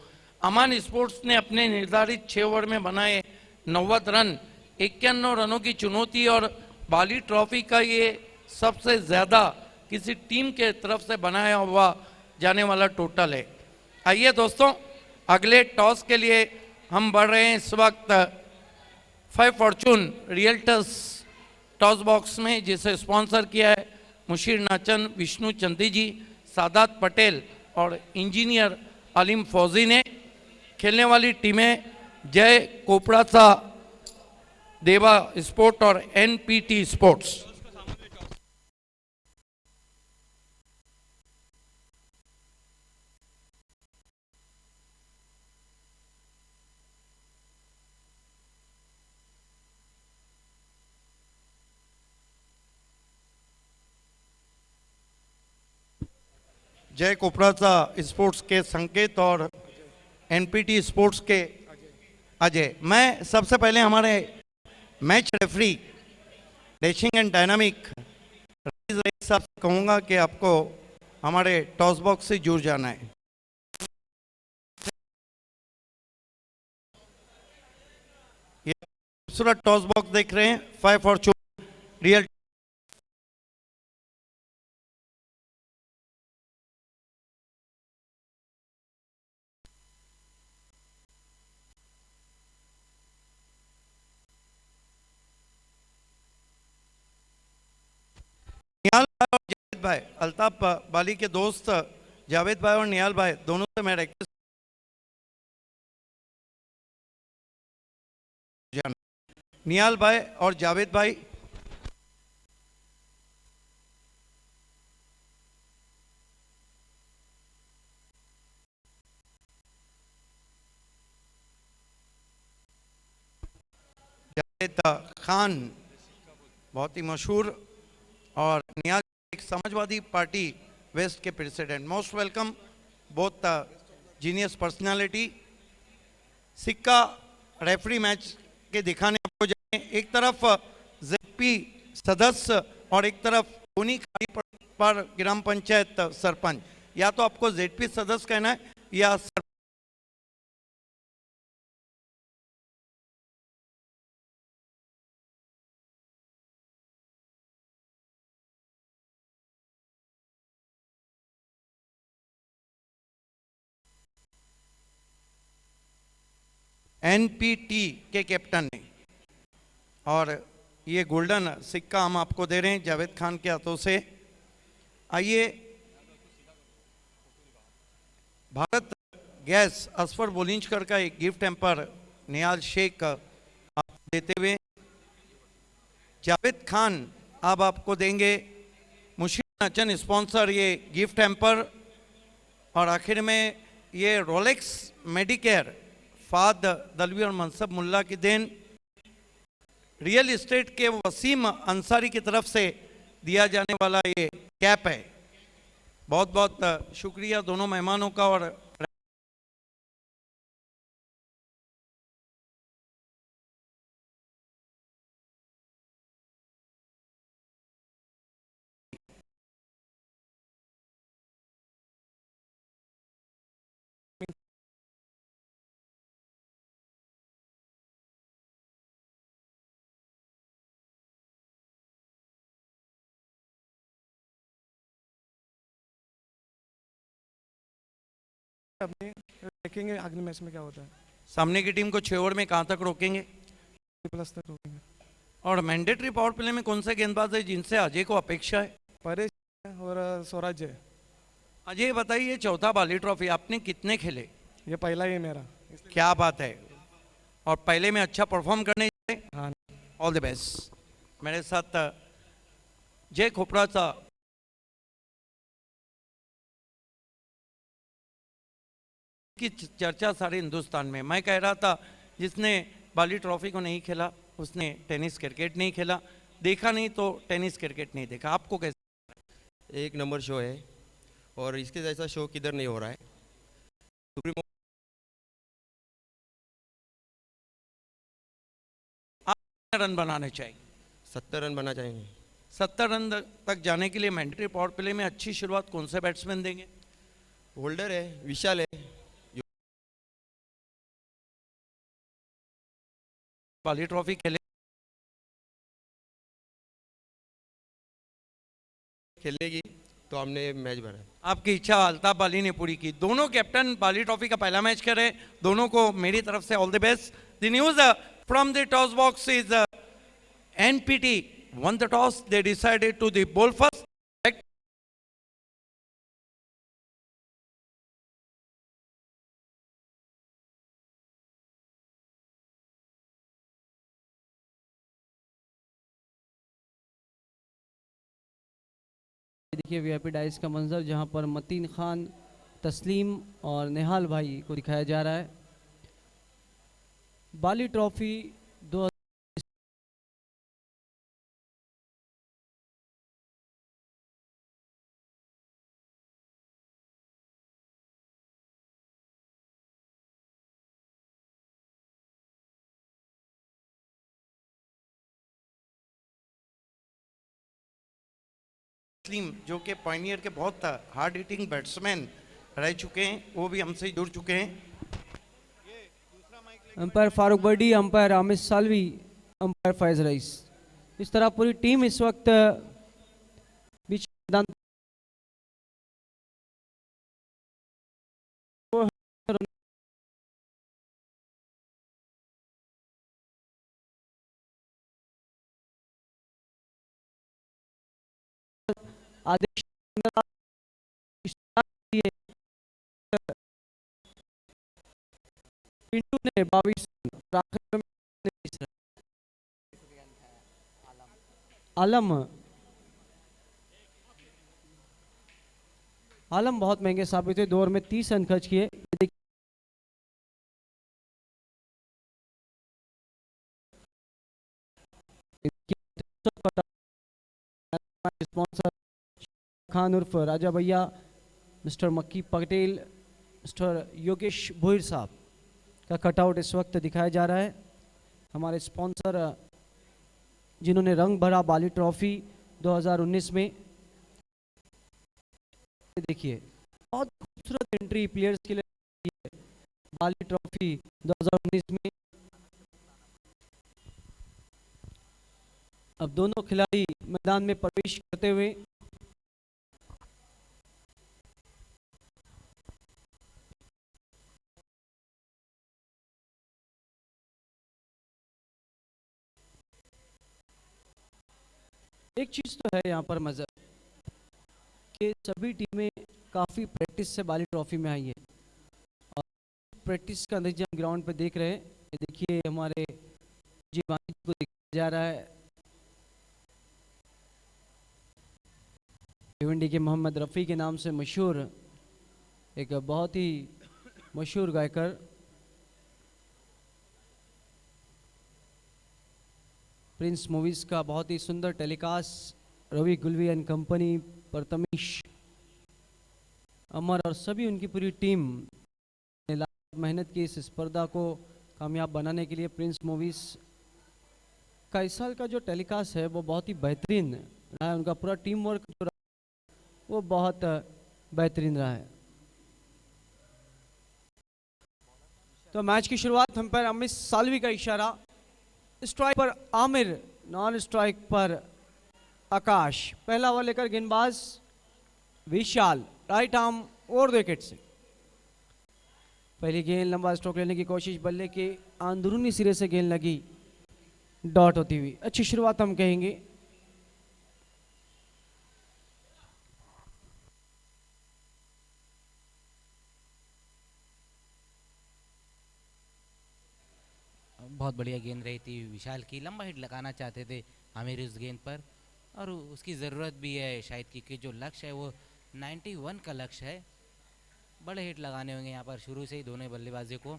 अमान स्पोर्ट्स ने अपने निर्धारित 6 ओवर में बनाए 90 रन, 51 रनों की चुनौती और बाली ट्रॉफी का ये सबसे ज्यादा किसी टीम के तरफ से बनाया हुआ जाने वाला टोटल है। आइए दोस्तों, अगले टॉस के लिए हम बढ़ रहे हैं इस वक्त 5 फॉर्चून रियल्टर्स टॉस बॉक्स में, जिसे स्पॉन्सर किया है मुशीर नाचन, विष्णु चंदी जी, सादात पटेल और इंजीनियर अलीम फौजी ने। खेलने वाली टीमें जय कोपड़ासा देवा स्पोर्ट और एनपीटी स्पोर्ट्स। जय कोपरासा स्पोर्ट्स के संकेत और एनपीटी स्पोर्ट्स के अजय। मैं सबसे पहले हमारे match referee dashing and dynamic साहब से कहूंगा कि आपको हमारे टॉस बॉक्स से जुड़ जाना है। ये खूबसूरत टॉस बॉक्स देख रहे हैं, 5 फॉर्चून रियल निहाल भाई और जावेद भाई, अल्ताफ बाली के दोस्त जावेद भाई और निहाल भाई, दोनों से मैं रिक्वेस्ट, निहाल भाई और जावेद भाई, जावेद खान बहुत ही मशहूर और नियाज एक समाजवादी पार्टी वेस्ट के president. Most welcome both genius personality. सिक्का रेफरी मैच के दिखाने आपको जाए, एक तरफ जेपी सदस्य और एक तरफ दोनी खाड़ी पर ग्राम पंचायत सरपंच। या तो आपको जेपी सदस्य कहना है या एनपीटी के कैप्टन ने। और ये गोल्डन सिक्का हम आपको दे रहे हैं जावेद खान के हाथों से। आइए, भारत गैस असफर बोलिंजकर का एक गिफ्ट हैम्पर नियाल शेख आप देते हुए, जावेद खान अब आपको देंगे मुशीर नाचन स्पॉन्सर ये गिफ्ट हैम्पर। और आखिर में ये रोलेक्स मेडिकेयर फाद दलवी और मनसब मुल्ला की देन, रियल एस्टेट के वसीम अंसारी की तरफ से दिया जाने वाला ये कैप है। बहुत बहुत शुक्रिया दोनों मेहमानों का। और अपने देखेंगे अगले मैच में क्या होता है। सामने की टीम को 6 ओवर में कहाँ तक रोकेंगे? प्लस तक रोकेंगे। और मैंडेटरी पावर प्ले में कौन से गेंदबाज है जिनसे अजय को अपेक्षा है? परेश और स्वराज है। अजय बताइए, चौथा बाली ट्रॉफी आपने कितने खेले? ये पहला ही है मेरा। क्या बात है, और पहले में अच्छा परफॉर्म करने चाहिए। हाँ, ऑल द बेस्ट। मेरे साथ जय खोपड़ाचा की चर्चा सारे हिंदुस्तान में। मैं कह रहा था जिसने बाली ट्रॉफी को नहीं खेला उसने टेनिस क्रिकेट नहीं खेला, देखा नहीं तो टेनिस क्रिकेट नहीं देखा। आपको कैसे? एक नंबर शो है और इसके जैसा शो किधर नहीं हो रहा है। सुप्रीम रन बनाने चाहिए। 70 रन बना चाहेंगे। 70 रन तक जाने के लिए मैंडेटरी पावर प्ले में अच्छी शुरुआत कौन से बैट्समैन देंगे? होल्डर है, विशाल है। बाली ट्रॉफी खेलने की तो हमने मैच बनाया। आपकी इच्छा अल्ताफ बाली ने पूरी की। दोनों कैप्टन बाली ट्रॉफी का पहला मैच कर रहे हैं। दोनों को मेरी तरफ से all the best. The news from the toss box is NPT won the toss. They decided to the bowl first. देखिए वीआईपी डाइस का मंजर जहां पर मतीन खान, तस्लीम और निहाल भाई को दिखाया जा रहा है। बाली ट्रॉफी 2000 तस्लीम जो कि पॉइनियर के बहुत हार्ड हिटिंग बैट्समैन रह चुके हैं, वो भी हमसे जुड़ चुके हैं। Umpire Farooq Birdi, umpire Aamir Salvi, umpire Faiz Rais. इस तरह पूरी टीम इस वक्त बीच मैदान आदेश पिंटू ने 22 आलम बहुत महंगे साबित हुए। 2 ओवर में 30 रन खर्च किए। स्पॉन्सर खान उर्फ राजा भैया, मिस्टर मक्की पटेल, मिस्टर योगेश भोईर साहब का कटआउट इस वक्त दिखाया जा रहा है। हमारे स्पॉन्सर जिन्होंने रंग भरा बाली ट्रॉफी 2019 में। देखिए बहुत खूबसूरत एंट्री प्लेयर्स के लिए बाली ट्रॉफी 2019 में। अब दोनों खिलाड़ी मैदान में प्रवेश करते हुए एक चीज़ तो है यहाँ पर मज़ा कि सभी टीमें काफ़ी प्रैक्टिस से बाली ट्रॉफी में आई है और प्रैक्टिस का नतीजा हम ग्राउंड पे देख रहे हैं। ये देखिए हमारे जी भाई को दिखाया जा रहा है। भिवंडी के मोहम्मद रफ़ी के नाम से मशहूर एक बहुत ही मशहूर गायकर प्रिंस मूवीज़ का बहुत ही सुंदर telecast Ravi Gulvi and company पर तमीश अमर और सभी उनकी पूरी टीम ने मेहनत की इस स्पर्धा को कामयाब बनाने के लिए। प्रिंस मूवीज़ का इस साल का जो टेलीकास्ट है वो बहुत ही बेहतरीन रहा है। उनका पूरा टीम वर्क जो रहा वो बहुत बेहतरीन रहा है। तो मैच की शुरुआत हम पर अमित सालवी का इशारा, स्ट्राइक पर आमिर, नॉन स्ट्राइक पर आकाश। पहला ओवर लेकर गेंदबाज विशाल, राइट आर्म और विकेट से पहली गेंद लंबा स्ट्रोक लेने की कोशिश, बल्ले के अंदरूनी सिरे से गेंद लगी, डॉट होती हुई। अच्छी शुरुआत हम कहेंगे। बहुत बढ़िया गेंद रही थी विशाल की, लंबा हिट लगाना चाहते थे आमिर उस गेंद पर, और उसकी ज़रूरत भी है शायद, क्योंकि जो लक्ष्य है वो 91 का लक्ष्य है। बड़े हिट लगाने होंगे यहाँ पर शुरू से ही दोनों बल्लेबाजों को।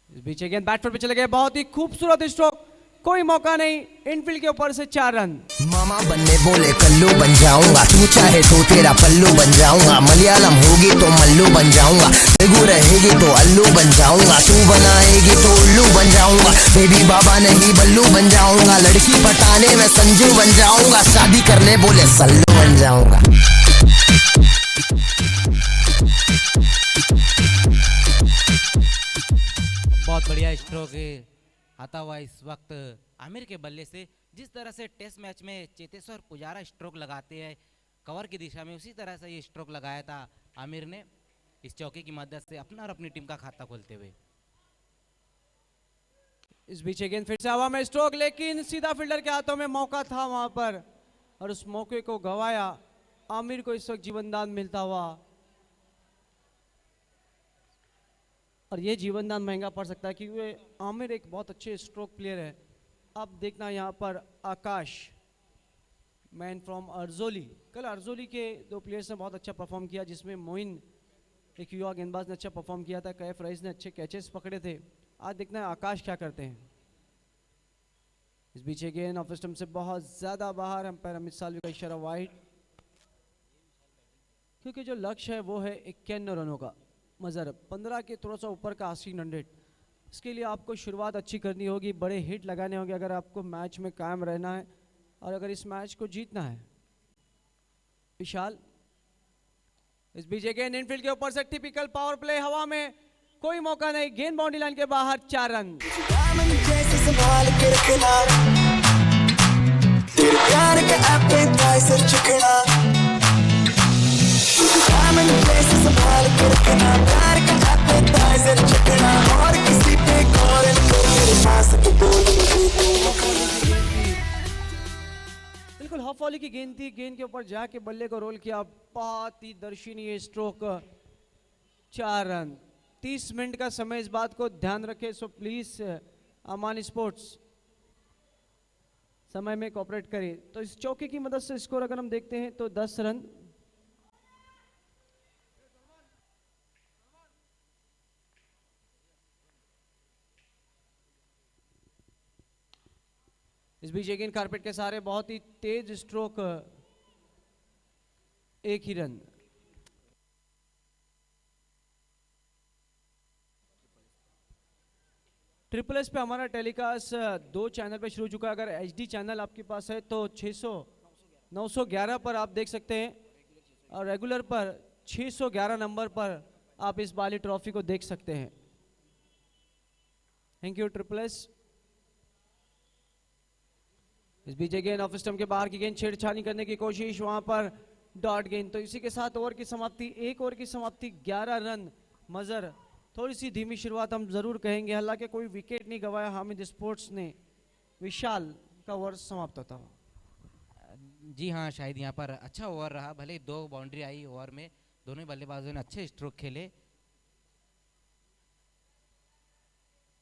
इस बीच गेंद बैट पे चले गए, बहुत ही खूबसूरत स्ट्रोक, कोई मौका नहीं, इनफील्ड के ऊपर से 4 रन। मामा बनने बोले कल्लू बन जाऊंगा, तू चाहे तो तेरा पल्लू बन जाऊंगा, मलयालम होगी तो मल्लू बन जाऊंगा, तेलुगु रहेगी तो अल्लू बन जाऊंगा, तू बनाएगी तो उल्लू बन जाऊंगा, बेबी बाबा नहीं बल्लू बन जाऊंगा, लड़की पटाने में संजू बन जाऊंगा, शादी करने बोले सल्लू बन जाऊंगा। बहुत बढ़िया स्ट्रोक आता हुआ इस वक्त आमिर के बल्ले से। जिस तरह से टेस्ट मैच में चेतेश्वर पुजारा स्ट्रोक लगाते हैं कवर की दिशा में, उसी तरह से ये स्ट्रोक लगाया था आमिर ने इस चौके की मदद से अपना और अपनी टीम का खाता खोलते हुए। इस बीच गेंद फिर से हवा में स्ट्रोक, लेकिन सीधा फील्डर के हाथों में मौका था वहां पर, और उस मौके को गवाया। आमिर को इस वक्त जीवनदान मिलता हुआ, और ये जीवनदान महंगा पड़ सकता है क्योंकि आमिर एक बहुत अच्छे स्ट्रोक प्लेयर है। अब देखना यहाँ पर आकाश, मैन फ्रॉम अर्जोली। कल अर्जोली के 2 प्लेयर्स ने बहुत अच्छा परफॉर्म किया, जिसमें मोइन एक युवा गेंदबाज ने अच्छा परफॉर्म किया था, कैफ रईस ने अच्छे कैचेस पकड़े थे। आज देखना है आकाश क्या करते हैं। इस बीच गेंद ऑफ स्टंप से बहुत ज्यादा बाहर, अंपायर अमित सालवी का इशारा वाइड, क्योंकि जो लक्ष्य है वो है 51 रनों का। मजर 15 के थोड़ा सा ऊपर का आस्किंग रन रेट, इसके लिए आपको शुरुआत अच्छी करनी होगी, बड़े हिट लगाने होंगे अगर आपको मैच में कायम रहना है और अगर इस मैच को जीतना है। विशाल, इस बीच गेंद इनफील्ड के ऊपर से टिपिकल पावर प्ले, हवा में कोई मौका नहीं, गेंद बाउंड्री लाइन के बाहर, 4 रन। बिल्कुल हाफ वॉली की गेंद थी, गेंद के ऊपर जाके बल्ले को रोल किया, बहुत ही दर्शनीय स्ट्रोक, 4 रन। 30 मिनट का समय, इस बात को ध्यान रखें। सो प्लीज अमान स्पोर्ट्स समय में कोऑपरेट करें। तो इस चौके की मदद से स्कोर अगर हम देखते हैं तो 10 रन। इस बीच गेंद कारपेट के सहारे, बहुत ही तेज स्ट्रोक, 1 ही रन। ट्रिपल एस पे हमारा टेलीकास्ट 2 चैनल पे शुरू हो चुका है। अगर एचडी चैनल आपके पास है तो 911 पर आप देख सकते हैं, और रेगुलर पर 611 नंबर पर आप इस बाली ट्रॉफी को देख सकते हैं। Thank you triple S. इस बीच गेंद ऑफ स्टंप के बाहर की गेंद, छेड़छाड़ी करने की कोशिश, वहां पर डॉट गेंद। तो इसी के साथ ओवर की समाप्ति, 1 ओवर की समाप्ति, 11 रन। मजर थोड़ी सी धीमी शुरुआत हम जरूर कहेंगे, हालांकि कोई विकेट नहीं गवाया हामिद स्पोर्ट्स ने। विशाल का ओवर समाप्त होता हुआ। जी हाँ, शायद यहाँ पर अच्छा ओवर रहा, भले 2 बाउंड्री आई ओवर में, दोनों बल्लेबाजों ने अच्छे स्ट्रोक खेले।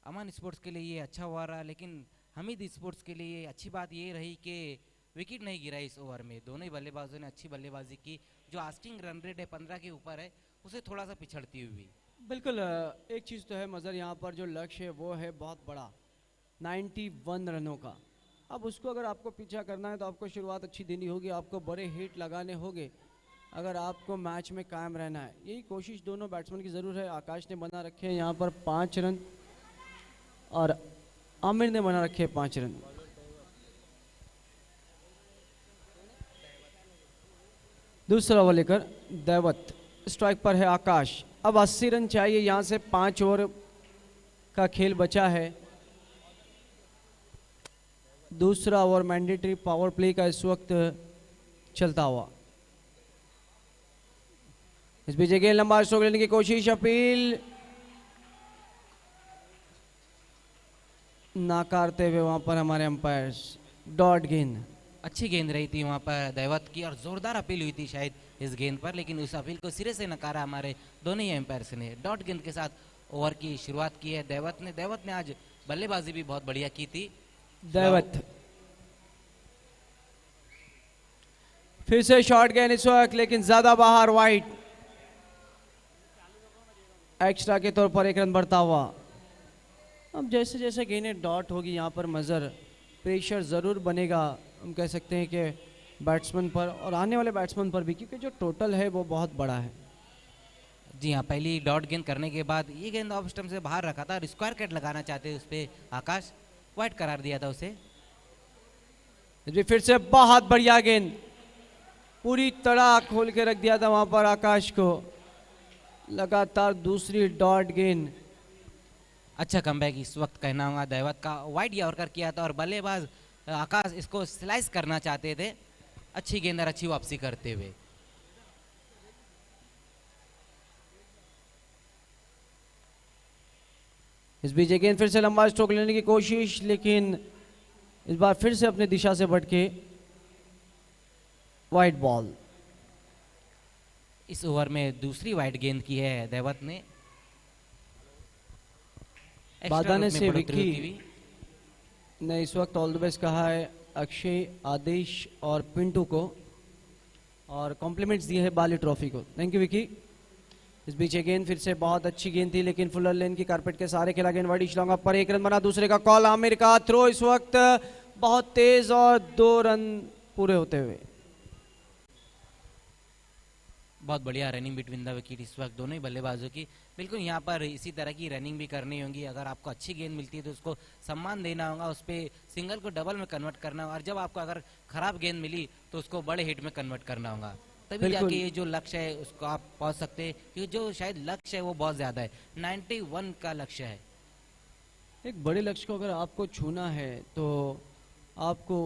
अमान स्पोर्ट्स के लिए ये अच्छा ओवर रहा, लेकिन हमीद स्पोर्ट्स के लिए अच्छी बात ये रही कि विकेट नहीं गिरा इस ओवर में। दोनों ही बल्लेबाजों ने अच्छी बल्लेबाजी की। जो आस्किंग रन रेट है 15 के ऊपर है, उसे थोड़ा सा पिछड़ती हुई। बिल्कुल, एक चीज़ तो है मज़र, यहाँ पर जो लक्ष्य है वो है बहुत बड़ा, 91 रनों का। अब उसको अगर आपको पीछा करना है तो आपको शुरुआत अच्छी देनी होगी, आपको बड़े हिट लगाने होंगे अगर आपको मैच में कायम रहना है। यही कोशिश दोनों बैट्समैन की ज़रूर है। आकाश ने बना रखे हैं यहाँ पर 5 रन और आमिर ने बना रखे 5 रन। दूसरा ओवर लेकर दैवत, स्ट्राइक पर है आकाश। अब 80 रन चाहिए, यहां से 5 ओवर का खेल बचा है। दूसरा ओवर मैंडेटरी पावर प्ले का इस वक्त चलता हुआ। इस बीच गेंद लंबा स्ट्रोक लेने की कोशिश, अपील नाकारते हुए वहां पर हमारे अंपायर्स। डॉट गेंद। अच्छी गेंद रही थी वहाँ पर दैवत की और जोरदार अपील हुई थी शायद इस गेंद पर, लेकिन उस अपील को सिरे से नकारा हमारे दोनों ही एम्पायर्स ने। डॉट गेंद के साथ ओवर की शुरुआत की है दैवत ने आज बल्लेबाजी भी बहुत बढ़िया की थी। दैवत फिर से शॉर्ट गेंद इस वक्त, लेकिन ज्यादा बाहर, वाइड। एक्स्ट्रा के तौर पर 1 रन बढ़ता हुआ। अब जैसे जैसे गेंदें डॉट होगी यहाँ पर मजर प्रेशर जरूर बनेगा, हम कह सकते हैं कि बैट्समैन पर और आने वाले बैट्समैन पर भी, क्योंकि जो टोटल है वो बहुत बड़ा है। जी हाँ, पहली डॉट गेंद करने के बाद ये गेंद ऑफ स्टंप से बाहर रखा था और स्क्वायर कैट लगाना चाहते उस पर आकाश, वाइड करार दिया था उसे। जी फिर से बहुत बढ़िया गेंद, पूरी तरह खोल के रख दिया था वहां पर आकाश को। लगातार दूसरी डॉट गेंद। अच्छा कमबैक इस वक्त कहना होगा दैवत का, वाइड यॉर्कर किया था और बल्लेबाज आकाश इसको स्लाइस करना चाहते थे। अच्छी गेंद और अच्छी वापसी करते हुए। इस बीच गेंद फिर से लंबा स्ट्रोक लेने की कोशिश, लेकिन इस बार फिर से अपनी दिशा से भटके। Wide ball. इस ओवर में दूसरी वाइड गेंद की है दैवत ने। बादाने एक्स्ट्रा से रुक में बढ़ोतरी होती विक्की हुई। ने इस वक्त ऑल द बेस्ट कहा है अक्षय, आदेश और पिंटू को, और कॉम्प्लीमेंट्स दिए है बाली ट्रॉफी को। Thank you Vicky. इस बीच ये गेंद फिर से बहुत अच्छी गेंद थी, लेकिन फुलर लेन की कारपेट के सारे खेला गेंद वाइड लॉन्ग पर 1 रन बना। दूसरे का कॉल, आमिर का थ्रो इस वक्त बहुत तेज और 2 रन पूरे होते हुए। बहुत बढ़िया रनिंग बिटवीन द विकेट इस वक्त दोनों ही बल्लेबाजों की। बिल्कुल यहाँ पर इसी तरह की रनिंग भी करनी होगी। अगर आपको अच्छी गेंद मिलती है तो उसको सम्मान देना होगा, उस पर सिंगल को डबल में कन्वर्ट करना होगा, और जब आपको अगर खराब गेंद मिली तो उसको बड़े हिट में कन्वर्ट करना होगा, तभी जाके ये जो लक्ष्य है उसको आप पहुंच सकते हैं। क्योंकि जो शायद लक्ष्य है वो बहुत ज्यादा है, 91 का लक्ष्य है। एक बड़े लक्ष्य को अगर आपको छूना है तो आपको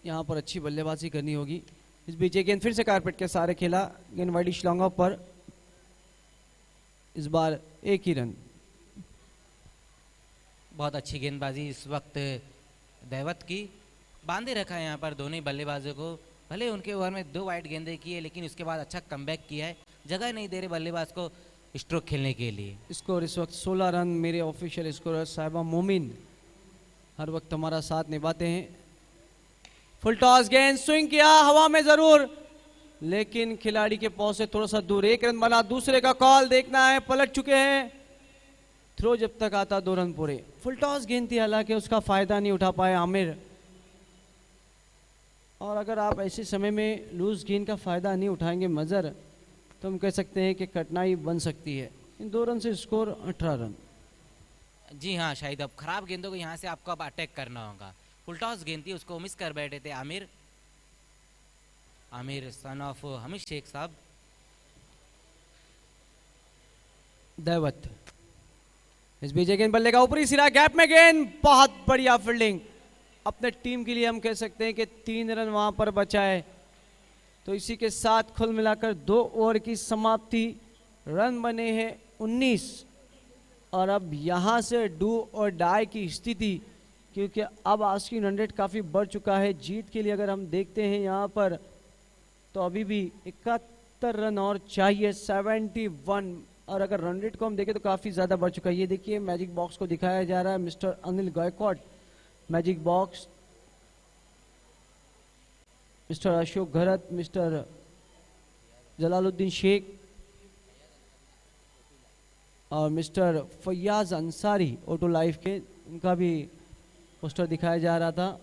यहाँ पर अच्छी बल्लेबाजी करनी होगी। इस बीच ये गेंद फिर से कारपेट के सारे खेला, गेंद वाइड लॉन्ग पर, इस बार 1 ही रन। बहुत अच्छी गेंदबाजी इस वक्त दैवत की, बांधे रखा है यहाँ पर दोनों ही बल्लेबाजों को। भले उनके ओवर में 2 वाइड गेंदें की है, लेकिन उसके बाद अच्छा कमबैक किया है। जगह नहीं दे रहे बल्लेबाज को स्ट्रोक खेलने के लिए। स्कोर इस वक्त 16 रन। मेरे ऑफिशियल स्कोरर साहिबा मोमिन हर वक्त हमारा साथ निभाते हैं। फुल टॉस, गेंद स्विंग किया हवा में जरूर, लेकिन खिलाड़ी के पास से थोड़ा सा दूर। 1 रन बना। दूसरे का कॉल देखना है, पलट चुके हैं। थ्रो जब तक आता 2 रन पूरे। फुल टॉस गेंद थी, हालांकि उसका फायदा नहीं उठा पाए आमिर। और अगर आप ऐसे समय में लूज गेंद का फायदा नहीं उठाएंगे मजर, तो हम कह सकते हैं कि कठिनाई बन सकती है। इन 2 रन से स्कोर 18 रन। जी हाँ, शायद अब खराब गेंदों को यहाँ से आपको अब अटैक करना होगा। फुल टॉस गेंद थी, उसको मिस कर बैठे थे आमिर सन ऑफ हमीद शेख साहब। दैवत इस बीच गेंद बल्ले का ऊपरी सिरा, गैप में गेंद, बहुत बढ़िया फील्डिंग। अपने टीम के लिए हम कह सकते हैं कि 3 रन वहां पर बचाए। तो इसी के साथ कुल मिलाकर 2 ओवर की समाप्ति। रन बने हैं 19, और अब यहां से डू और डाई की स्थिति, क्योंकि अब आस्किंग रन रेट काफ़ी बढ़ चुका है। जीत के लिए अगर हम देखते हैं यहाँ पर, तो अभी भी 71 रन और चाहिए, 71। और अगर रन रेट को हम देखें तो काफ़ी ज़्यादा बढ़ चुका है। ये देखिए मैजिक बॉक्स को दिखाया जा रहा है, mister Anil Gaikwad magic box, mister Ashok Gharat, mister Jalaluddin Shaikh और mister Faiyaz Ansari auto life के, उनका भी पोस्टर दिखाया जा रहा था।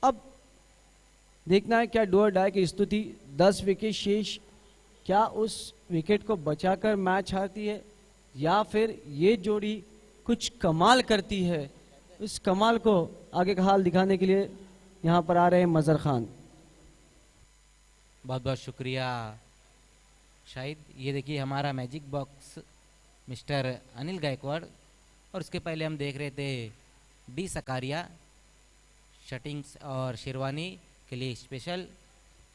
अब देखना है क्या डू और डाई की स्थिति। 10 विकेट शेष, क्या उस विकेट को बचाकर मैच हारती है, या फिर ये जोड़ी कुछ कमाल करती है। इस कमाल को आगे का हाल दिखाने के लिए यहाँ पर आ रहे हैं मजर खान। बहुत बहुत शुक्रिया शाहिद। ये देखिए हमारा magic box mister Anil Gaikwad, और उसके पहले हम देख रहे थे डी सकारिया शटिंग्स और शेरवानी के लिए स्पेशल।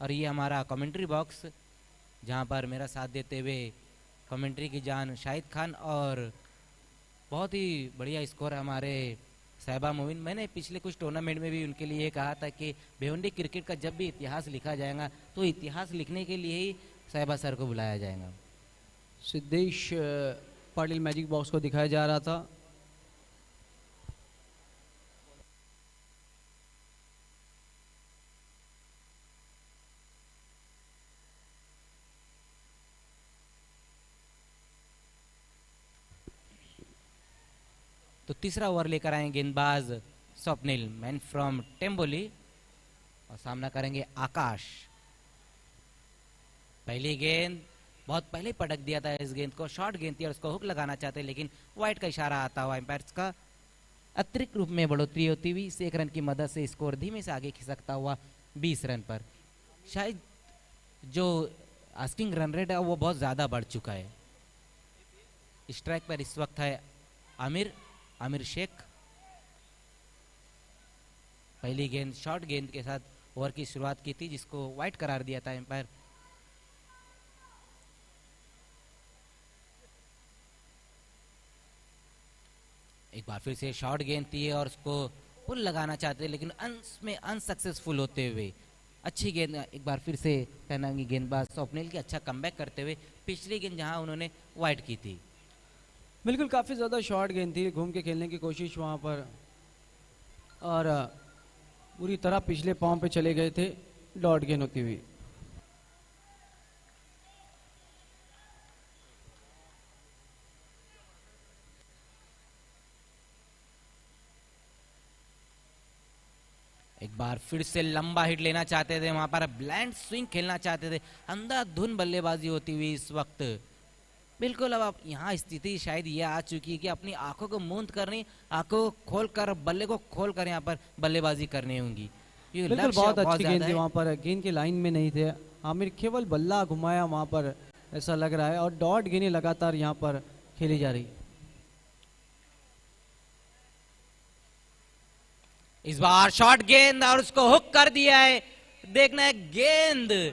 और ये हमारा कमेंट्री बॉक्स जहां पर मेरा साथ देते हुए कमेंट्री की जान शाहिद खान और बहुत ही बढ़िया स्कोर हमारे साहिबा मोमिन। मैंने पिछले कुछ टूर्नामेंट में भी उनके लिए कहा था कि भिवंडी क्रिकेट का जब भी इतिहास लिखा जाएगा तो इतिहास लिखने के लिए ही साहिबा सर को बुलाया जाएगा। सिद्धेश पाटिल मैजिक बॉक्स को दिखाया जा रहा था। तो तीसरा ओवर लेकर आए गेंदबाज स्वप्निल, मैन फ्रॉम टेम्बोली, और सामना करेंगे आकाश। पहली गेंद बहुत पहले पटक दिया था इस गेंद को, शॉर्ट गेंद थी और उसको हुक लगाना चाहते लेकिन वाइड का इशारा आता हुआ एम्पायर्स का। अतिरिक्त रूप में बढ़ोतरी होती हुई इस 1 रन की मदद से स्कोर धीमे से आगे खिसकता हुआ 20 रन पर। शायद जो आस्किंग रन रेट है वो बहुत ज़्यादा बढ़ चुका है। स्ट्राइक पर इस वक्त है आमिर शेख। पहली गेंद शॉर्ट गेंद के साथ ओवर की शुरुआत की थी जिसको वाइड करार दिया था एम्पायर। एक बार फिर से शॉर्ट गेंद थी और उसको पुल लगाना चाहते लेकिन अंश में अनसक्सेसफुल होते हुए अच्छी गेंद एक बार फिर से कहनांगी गेंदबाज स्वप्निल की अच्छा कमबैक करते हुए पिछली गेंद जहां उन्होंने वाइड की थी। बिल्कुल काफ़ी ज़्यादा शॉर्ट गेंद थी, घूम के खेलने की कोशिश वहाँ पर और पूरी तरह पिछले पाँव पे चले गए थे, डॉट गेंद होती हुई। एक बार फिर से लंबा हिट लेना चाहते थे, वहां पर ब्लाइंड स्विंग खेलना चाहते थे, अंधाधुन बल्लेबाजी होती हुई इस वक्त। बिल्कुल अब यहाँ स्थिति शायद ये आ चुकी है कि अपनी आंखों को मूंद करनी, आंखों को खोल कर बल्ले को खोल कर यहाँ पर बल्लेबाजी करनी होगी। बिल्कुल बहुत अच्छी गेंद थी, वहाँ पर गेंद के लाइन में नहीं थे आमिर, केवल बल्ला घुमाया वहाँ पर ऐसा लग रहा है और डॉट गेंदें लगातार यहाँ पर खेली जा रही। इस बार शॉर्ट गेंद और उसको हुक कर दिया है। देखना है गेंद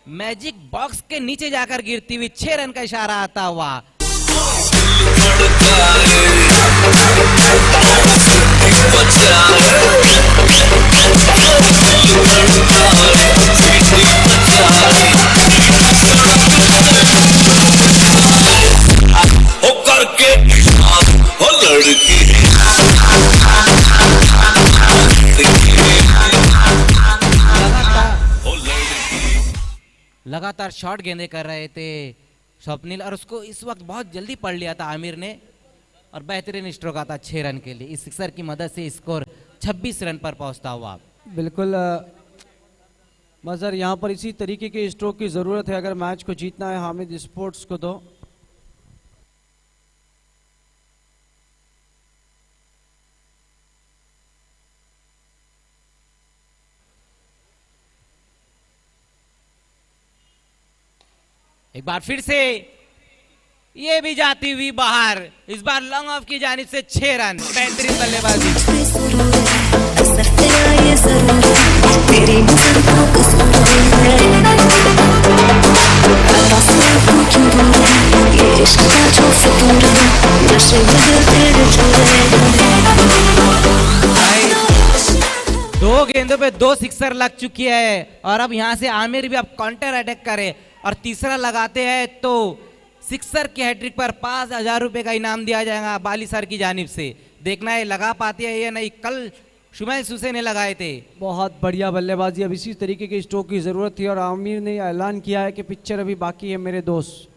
मैजिक बॉक्स के नीचे जाकर गिरती हुई 6 रन का इशारा आता हुआ। लगातार शॉर्ट गेंदे कर रहे थे स्वप्निल और उसको इस वक्त बहुत जल्दी पढ़ लिया था आमिर ने और बेहतरीन स्ट्रोक आता 6 रन के लिए। इस सिक्सर की मदद से स्कोर 26 रन पर पहुंचता हुआ। बिल्कुल मजर यहाँ पर इसी तरीके के स्ट्रोक की ज़रूरत है अगर मैच को जीतना है हामिद स्पोर्ट्स को। तो एक बार फिर से ये भी जाती हुई बाहर, इस बार लॉन्ग ऑफ की जानिब से 6 रन। बेहतरीन बल्लेबाजी। दो गेंदों पे 2 सिक्सर लग चुकी है और अब यहां से आमिर भी अब काउंटर अटैक करे और तीसरा लगाते हैं तो सिक्सर की हैट्रिक पर 5,000 रुपए का इनाम दिया जाएगा बाली सर की जानिब से। देखना है लगा पाती है या नहीं। कल शुमाइल सुसे ने लगाए थे। बहुत बढ़िया बल्लेबाजी, अब इसी तरीके के स्ट्रोक की जरूरत थी और आमिर ने ऐलान किया है कि पिक्चर अभी बाकी है मेरे दोस्त।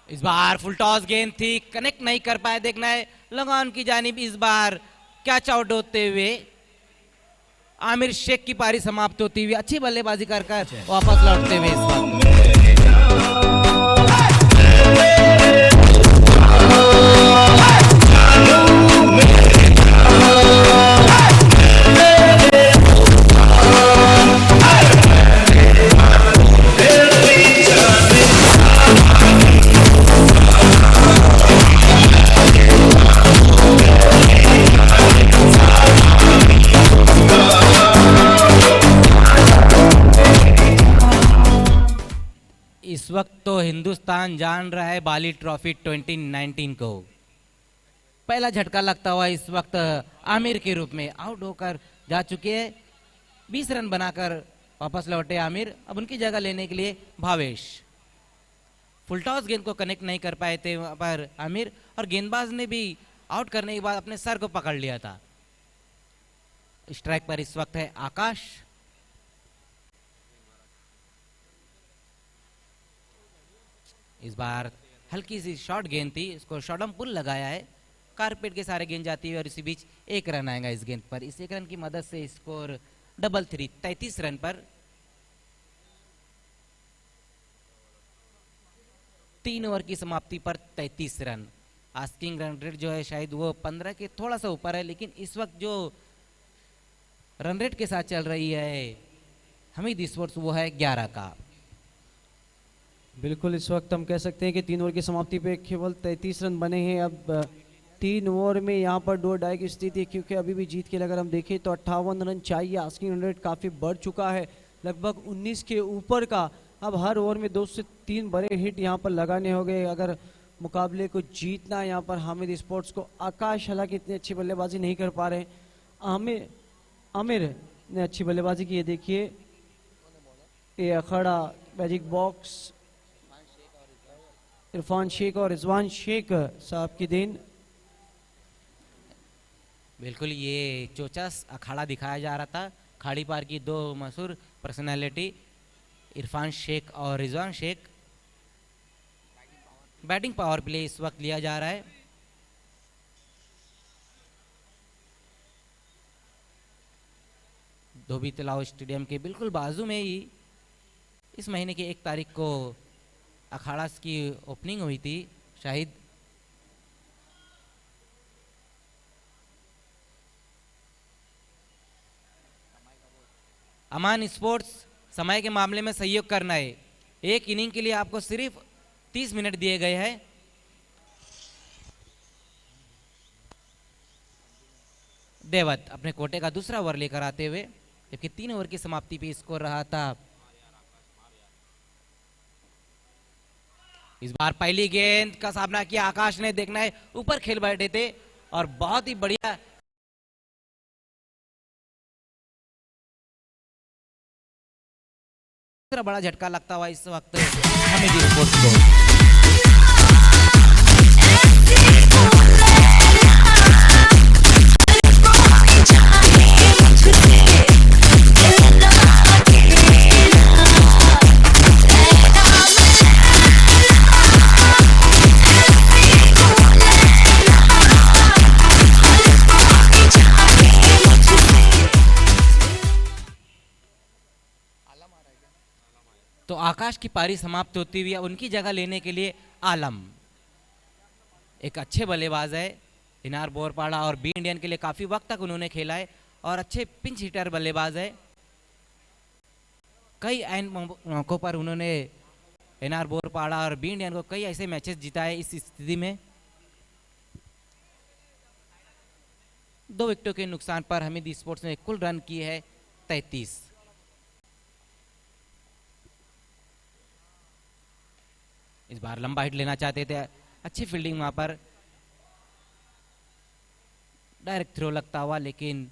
इस बार फुल टॉस गेंद थी, कनेक्ट नहीं कर पाए। देखना है लगान की जानिब इस बार कैच आउट होते हुए आमिर शेख की पारी समाप्त होती हुई अच्छी बल्लेबाजी कर वापस लौटते हुए इस इस वक्त तो हिंदुस्तान जान रहा है बाली ट्रॉफी 2019 को। पहला झटका लगता हुआ इस वक्त आमिर के रूप में आउट होकर जा चुके हैं। 20 रन बनाकर वापस लौटे आमिर। अब उनकी जगह लेने के लिए भावेश। फुल टॉस गेंद को कनेक्ट नहीं कर पाए थे वहां पर आमिर, और गेंदबाज ने भी आउट करने के बाद अपने सर को पकड़ लिया था। स्ट्राइक पर इस वक्त है आकाश। इस बार हल्की सी शॉर्ट गेंद थी, इसको शॉर्टम पुल लगाया है, कारपेट के सारे गेंद जाती है और इसी बीच 1 रन आएगा इस गेंद पर। इस 1 रन की मदद से स्कोर 3-3 33 रन पर। 3 ओवर की समाप्ति पर 33 रन। आस्किंग रन रेट जो है शायद वो 15 के थोड़ा सा ऊपर है, लेकिन इस वक्त जो रन रेट के साथ चल रही है हमीद स्पोर्ट्स वो है 11 का। बिल्कुल, इस वक्त हम कह सकते हैं कि 3 ओवर की समाप्ति पे केवल 33 रन बने हैं। अब 3 ओवर में यहाँ पर 2-2 की स्थिति है, क्योंकि अभी भी जीत के लिए अगर हम देखें तो 58 रन चाहिए। आस्किंग रन रेट काफ़ी बढ़ चुका है, लगभग 19 के ऊपर का। अब हर ओवर में 2 से 3 बड़े हिट यहाँ पर लगाने हो गए अगर मुकाबले को जीतना है यहाँ पर हामिद स्पोर्ट्स को। आकाश हालांकि इतनी अच्छी बल्लेबाजी नहीं कर पा रहे। आमिर ने अच्छी बल्लेबाजी की है। देखिए ये अखाड़ा मैजिक बॉक्स इरफान शेख और रिजवान शेख साहब की देन। बिल्कुल, ये चोचस अखाड़ा दिखाया जा रहा था। खाड़ी पार की 2 मशहूर पर्सनालिटी इरफान शेख और Rizwan Shaikh. Batting power play इस वक्त लिया जा रहा है। धोबी तलाव स्टेडियम के बिल्कुल बाजू में ही इस महीने की 1 तारीख को अखाड़ा की ओपनिंग हुई थी शाहिद। अमान स्पोर्ट्स समय के मामले में सहयोग करना है। 1 इनिंग के लिए आपको सिर्फ 30 मिनट दिए गए हैं। देवत अपने कोटे का दूसरा ओवर लेकर आते हुए, जबकि 3 ओवर की समाप्ति पे स्कोर रहा था। इस बार पहली गेंद का सामना किया आकाश ने। देखना है ऊपर खेल बैठे थे और बहुत ही बढ़िया दूसरा बड़ा झटका लगता हुआ इस वक्त हमीद स्पोर्ट्स को। तो आकाश की पारी समाप्त होती हुई उनकी जगह लेने के लिए आलम, एक अच्छे बल्लेबाज है, इनार बोरपाड़ा और बी इंडियन के लिए काफी वक्त तक उन्होंने खेला है और अच्छे पिंच हिटर बल्लेबाज है। कई ऐन मौकों पर उन्होंने इनार बोरपाड़ा और बी इंडियन को कई ऐसे मैचेस जिताए। इस स्थिति में 2 विकेटों के नुकसान पर हमीद स्पोर्ट्स ने कुल रन किए हैं 33। इस बार लंबा हिट लेना चाहते थे, अच्छी फील्डिंग वहां पर, डायरेक्ट थ्रो लगता हुआ, लेकिन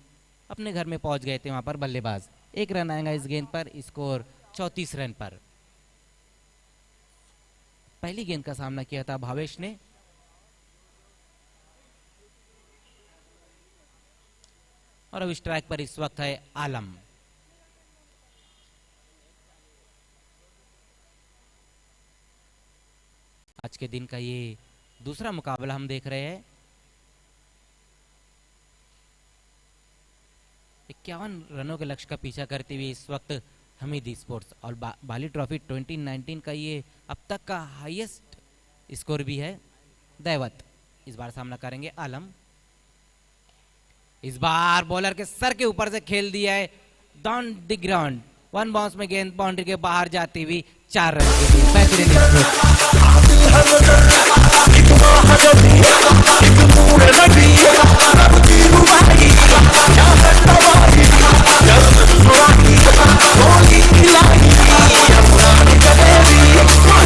अपने घर में पहुंच गए थे वहां पर बल्लेबाज। 1 रन आएगा इस गेंद पर, स्कोर 34 रन पर। पहली गेंद का सामना किया था भावेश ने। और अब स्ट्राइक पर इस वक्त है आलम। आज के दिन का ये दूसरा मुकाबला हम देख रहे हैं। 51 रनों के लक्ष्य का पीछा करते हुए इस वक्त हमीद स्पोर्ट्स, और बाली ट्रॉफी 2019 का ये अब तक का हाईएस्ट स्कोर भी है। दैवत इस बार सामना करेंगे आलम। इस बार बॉलर के सर के ऊपर से खेल दिया है डाउन द ग्राउंड। 1 बाउंस में गेंद बाउंड्री के बाहर जाती हुई 4 रन के लिए बेहतरीन। Don't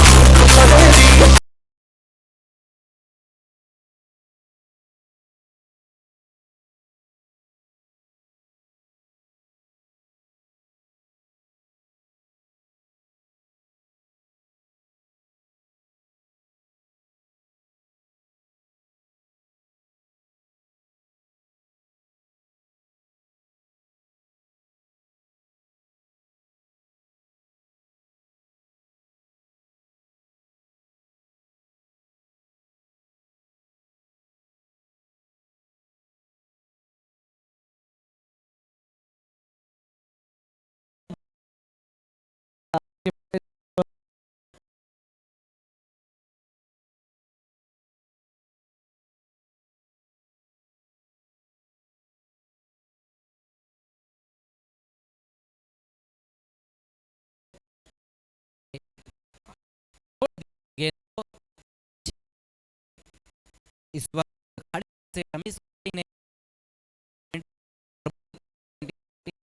इस वक्त खड़े से रमेश ने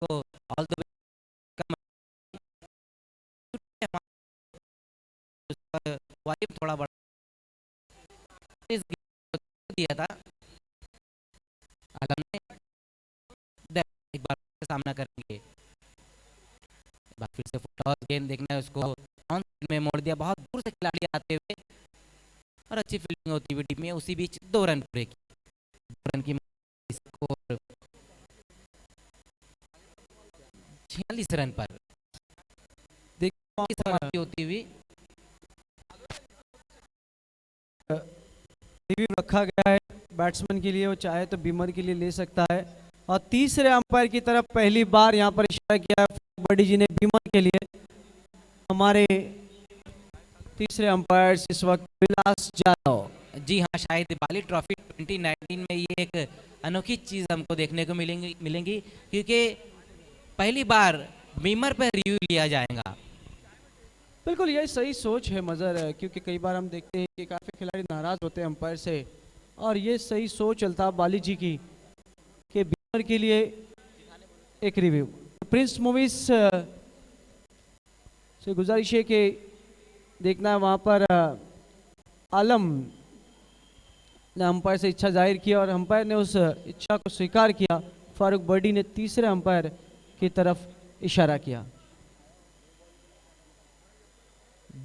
को ऑल द वाइब थोड़ा बड़ा इस दिया था आलम ने। एक बार सामना करेंगे, एक बार फिर से फुटबॉल गेंद देखना है उसको ऑन साइड में मोड़ दिया, बहुत दूर से खिलाड़ी आते हुए और अच्छी फील्डिंग होती हुई टीम में। उसी बीच 2 रन पूरे किए, 2 रन की स्कोर 46 रन पर समाप्ति होती हुई। रिव्यू रखा गया है बैट्समैन के लिए, वो चाहे तो बीमर के लिए ले सकता है। और तीसरे अंपायर की तरफ पहली बार यहाँ पर इशारा किया है बड़ी जी ने बीमर के लिए। हमारे तीसरे अंपायर इस वक्त विलास यादव। जी हाँ, शायद बाली ट्रॉफी 2019 में ये एक अनोखी चीज़ हमको देखने को मिलेंगी क्योंकि पहली बार बीमर पर रिव्यू लिया जाएगा। बिल्कुल यही सही सोच है मज़र, क्योंकि कई बार हम देखते हैं कि काफ़ी खिलाड़ी नाराज़ होते हैं अंपायर से, और ये सही सोच अल्ताफ बाली जी की कि बीमर के लिए एक रिव्यू। प्रिंस मूवीज से गुजारिश है कि देखना है वहाँ पर आलम ने अंपायर से इच्छा जाहिर की और अंपायर ने उस इच्छा को स्वीकार किया। फारूक बर्डी ने तीसरे अंपायर की तरफ इशारा किया।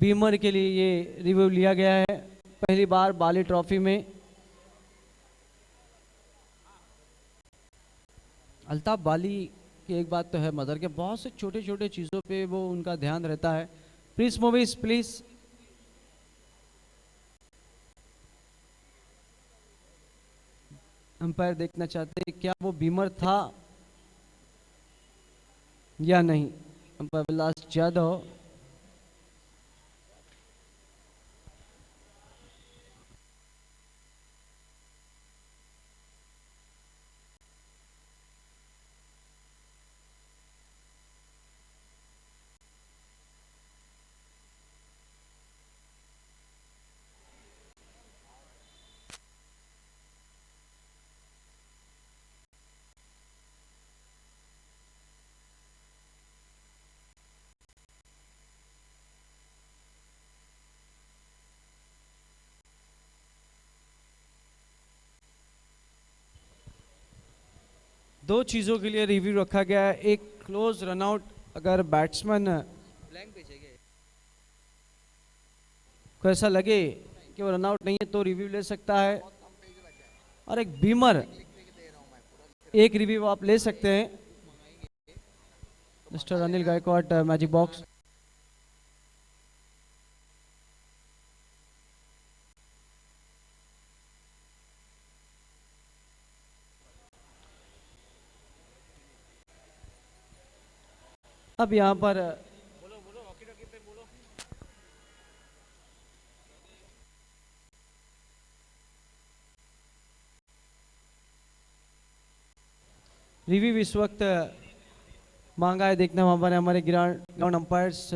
बीमर के लिए ये रिव्यू लिया गया है पहली बार बाली ट्रॉफी में। अल्ताफ बाली की एक बात तो है मदर के, बहुत से छोटे छोटे चीज़ों पे वो उनका ध्यान रहता है। Please movies please. अंपायर देखना चाहते हैं क्या वो बीमर था या नहीं। अंपायर विलास यादव। दो चीज़ों के लिए रिव्यू रखा गया है। एक क्लोज रनआउट, अगर बैट्समैन को ऐसा लगे कि वो रनआउट नहीं है तो रिव्यू ले सकता है, और एक बीमर एक रिव्यू आप ले सकते हैं। Mister Anil Gaikwad magic box. अब यहाँ पर रिव्यू इस वक्त मांगा है, देखना वहाँ पर हमारे ग्राउंड अंपायर्स।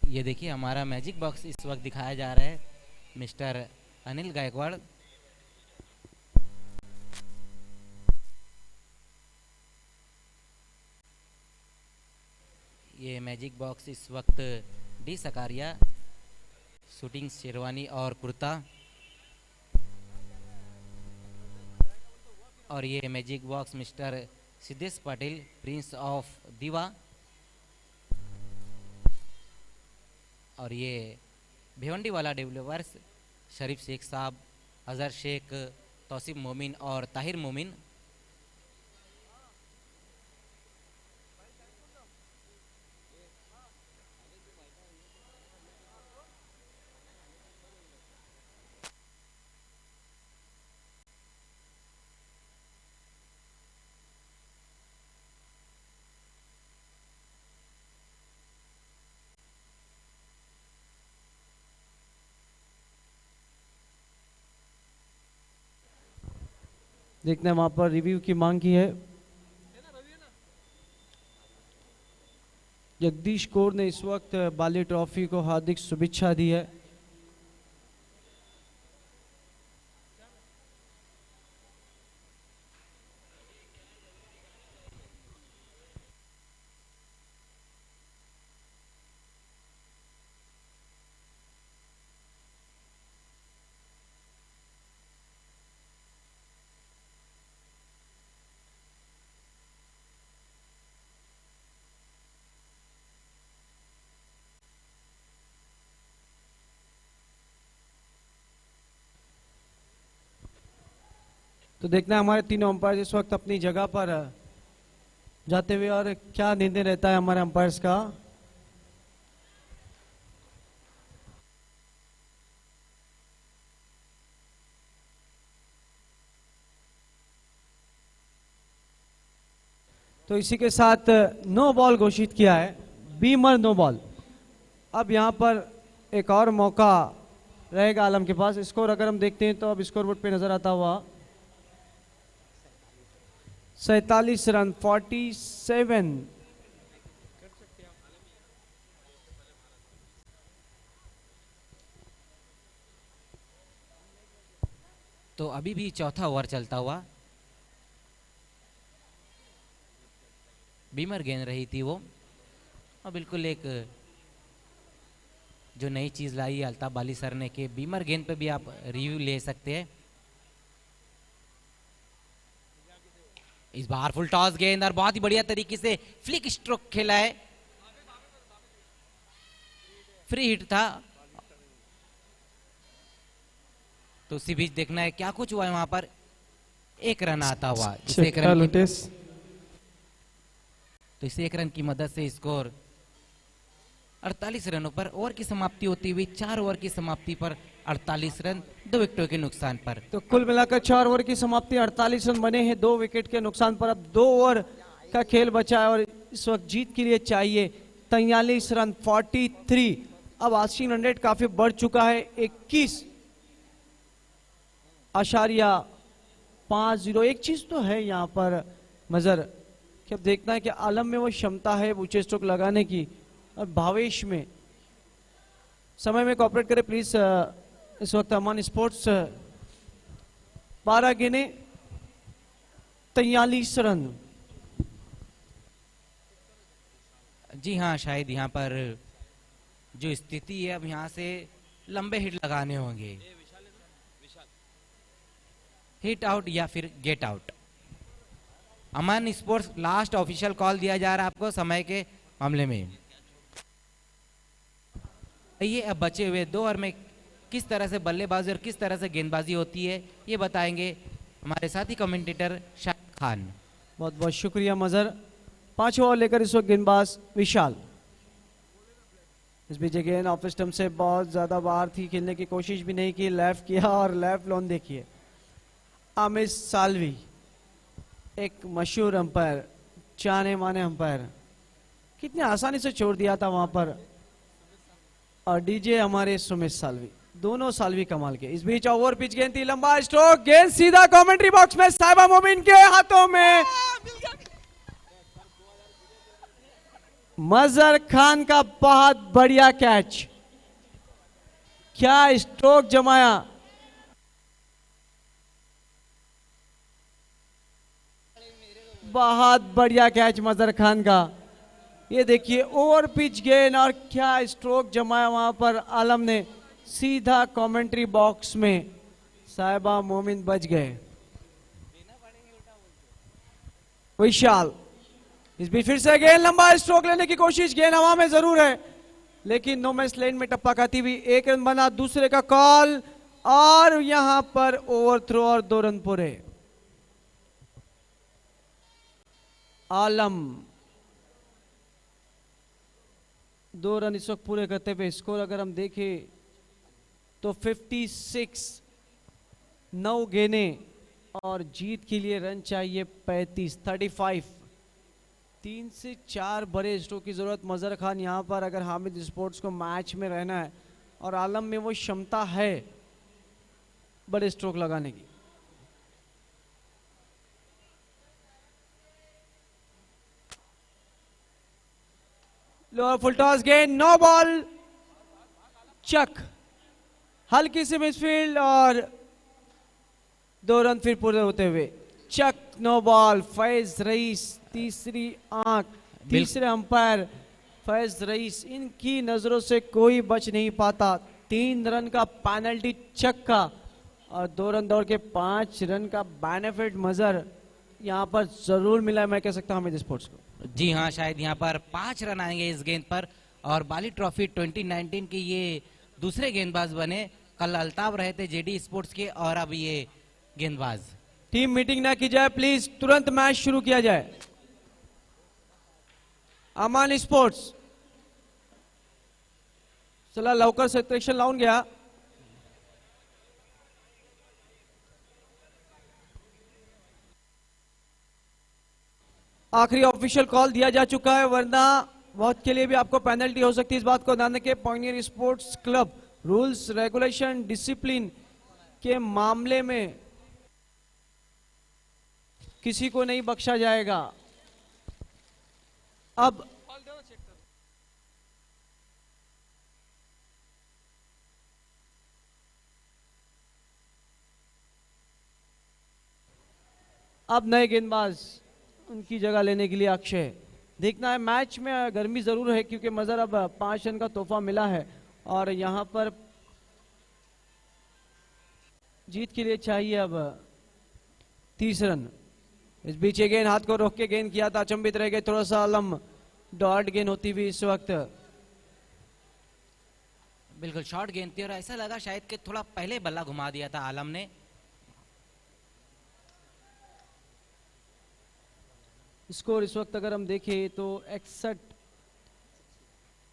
ये देखिए हमारा मैजिक बॉक्स इस वक्त दिखाया जा रहा है मिस्टर अनिल गायकवाड़। ये मैजिक बॉक्स इस वक्त डी सकारिया शूटिंग शेरवानी और कुर्ता, और ये magic box mister Siddhesh Patil Prince of दीवा, और ये भिवंडी वाला डेवलपर्स शरीफ शेख साहब, अजहर शेख, तौसीफ मोमिन और ताहिर मोमिन। देखना है वहां पर रिव्यू की मांग की है। जगदीश कौर ने इस वक्त बाली ट्रॉफी को हार्दिक शुभेच्छा दी है। तो देखना है हमारे तीनों अंपायर इस वक्त अपनी जगह पर जाते हुए और क्या निर्णय रहता है हमारे अंपायर्स का। तो इसी के साथ नो बॉल घोषित किया है, बीमर नो बॉल। अब यहां पर एक और मौका रहेगा आलम के पास। स्कोर अगर हम देखते हैं तो अब स्कोरबोर्ड पे नजर आता हुआ 47 रन 47। तो अभी भी चौथा ओवर चलता हुआ, बीमर गेंद रही थी वो, और बिल्कुल एक जो नई चीज लाई है अल्ताफ बाली सर ने कि बीमर गेंद पे भी आप रिव्यू ले सकते हैं। इस बार फुल टॉस गेंद और बहुत ही बढ़िया तरीके से फ्लिक स्ट्रोक खेला है, फ्री हिट था। तो उसी बीच देखना है क्या कुछ हुआ है वहां पर। एक रन आता हुआ, इस एक रन की मदद से स्कोर 48 रनों पर। ओवर की समाप्ति होती हुई 4 ओवर की समाप्ति पर 48 रन 2 विकेटों के नुकसान पर। तो कुल मिलाकर 4 ओवर की समाप्ति 48 रन बने हैं 2 विकेट के नुकसान पर। अब 2 ओवर का खेल बचा है और इस वक्त जीत के लिए चाहिए 43 रन 43। अब आस्किंग रन रेट काफी बढ़ चुका है 21.50। एक चीज तो है यहाँ पर मजर कि अब देखना है कि आलम में वो क्षमता है ऊंचे स्ट्रोक लगाने की, और भावेश में समय में कॉपरेट करे प्लीज। इस वक्त अमान स्पोर्ट्स 12 गेंदे 43 रन। जी हाँ, शायद यहाँ पर जो स्थिति है अब यहाँ से लंबे हिट लगाने होंगे, हिट आउट या फिर गेट आउट। अमन स्पोर्ट्स लास्ट ऑफिशियल कॉल दिया जा रहा है आपको समय के मामले में। ये अब बचे हुए 2 ओवर में किस तरह से बल्लेबाजी और किस तरह से गेंदबाजी होती है ये बताएंगे हमारे साथी कमेंटेटर शाहिद खान। बहुत बहुत शुक्रिया मजर। 5 ओवर लेकर इस वक्त गेंदबाज विशाल। इस बीच गेंद ऑफ स्टंप से बहुत ज्यादा बाहर थी, खेलने की कोशिश भी नहीं की, लेफ्ट किया और लेफ्ट लॉन देखिए। आमिर सालवी एक मशहूर अंपायर, जाने माने अंपायर, कितनी आसानी से छोड़ दिया था वहां पर। और डीजे हमारे सुमित सालवी, दोनों सालवी कमाल के। इस बीच ओवर पिच गेंद थी, लंबा स्ट्रोक, गेंद सीधा कमेंट्री बॉक्स में साहिबा मोमिन के हाथों में। मजर खान का बहुत बढ़िया कैच, क्या स्ट्रोक जमाया। बहुत बढ़िया कैच मजर खान का। ये देखिए ओवर पिच गेंद और क्या स्ट्रोक जमाया वहां पर आलम ने, सीधा कमेंट्री बॉक्स में। साहिबा मोमिन बच गए। विशाल इस बीच फिर से गेंद, लंबा स्ट्रोक लेने की कोशिश, गेंद हवा में जरूर है लेकिन नो मैच लाइन में टप्पा खाती हुई। 1 रन बना, दूसरे का कॉल और यहां पर ओवर थ्रो और 2 रन पूरे। आलम 2 रन इस वक्त पूरे करते हुए स्कोर अगर हम देखें तो 56, 9 गेंदे और जीत के लिए रन चाहिए 35। 3 से 4 बड़े स्ट्रोक की जरूरत। मजर खान यहां पर अगर हामिद स्पोर्ट्स को मैच में रहना है और आलम में वो क्षमता है बड़े स्ट्रोक लगाने की। लोअर फुल टॉस गेंद, नो बॉल, चक, हल्की सी मिसफील्ड और 2 रन फिर पूरे होते हुए। चक, नो बॉल। फैज रईस तीसरी आंख, तीसरे अंपायर फैज रईस, इनकी नजरों से कोई बच नहीं पाता। 3 रन का पेनल्टी चक का और 2 रन दौड़ के 5 रन का बेनिफिट मजर यहाँ पर जरूर मिला है, मैं कह सकता हूँ हमें स्पोर्ट्स को। जी हाँ, शायद यहाँ पर 5 रन आएंगे इस गेंद पर। और बाली ट्रॉफी 2019 के ये दूसरे गेंदबाज बने। कल अल्ताफ रहे थे जेडी स्पोर्ट्स के और अब ये गेंदबाज। टीम मीटिंग ना की जाए प्लीज, तुरंत मैच शुरू किया जाए। अमान स्पोर्ट्स चला लवकर सेक्शन लावून घ्या। आखिरी ऑफिशियल कॉल दिया जा चुका है, वरना बहुत के लिए भी आपको पेनल्टी हो सकती है। इस बात को ध्यान रखें। Pioneer sports club rules regulation discipline के मामले में किसी को नहीं बख्शा जाएगा। अब नए गेंदबाज उनकी जगह लेने के लिए अक्षय। देखना है मैच में गर्मी जरूर है क्योंकि मजर अब 5 रन का तोहफा मिला है और यहां पर जीत के लिए चाहिए अब 30 रन। इस बीच ये गेंद हाथ को रोक के गेंद किया था, अचंभित रह गए थोड़ा सा आलम। डॉट गेंद होती हुई इस वक्त। बिल्कुल शॉर्ट गेंद थी और ऐसा लगा शायद कि थोड़ा पहले बल्ला घुमा दिया था आलम ने। स्कोर इस वक्त अगर हम देखें तो 61,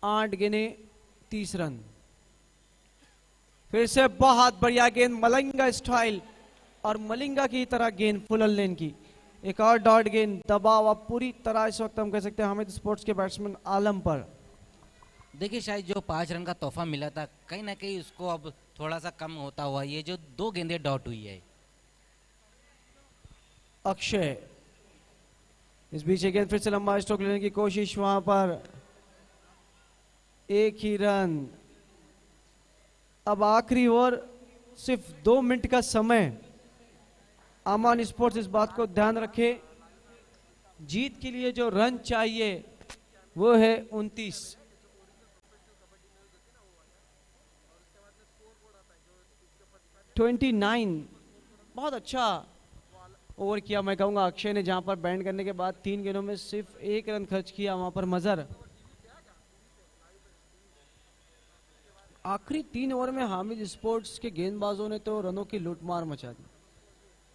8 गेंदें 30 रन। फिर से बहुत बढ़िया गेंद, मलिंगा स्टाइल और मलिंगा की तरह गेंद फुल लेन की। एक और डॉट गेंद, दबाव अब पूरी तरह इस वक्त हम कह सकते हैं हामिद स्पोर्ट्स के बैट्समैन आलम पर। देखिए शायद जो 5 रन का तोहफा मिला था कहीं ना कहीं उसको अब थोड़ा सा कम होता हुआ ये जो 2 गेंदें डॉट हुई है। अक्षय इस बीच गेंद फिर से लंबा स्ट्रोक लेने की कोशिश, वहां पर 1 ही रन। अब आखिरी ओवर, सिर्फ 2 मिनट का समय। अमान स्पोर्ट्स इस बात को ध्यान रखे, जीत के लिए जो रन चाहिए वो है 29। बहुत अच्छा ओवर किया मैं कहूंगा अक्षय ने, जहां पर बैंड करने के बाद 3 गेंदों में सिर्फ 1 रन खर्च किया। वहां पर मजर आखिरी 3 ओवर में हामिद स्पोर्ट्स के गेंदबाजों ने तो रनों की लूटमार मचा दी।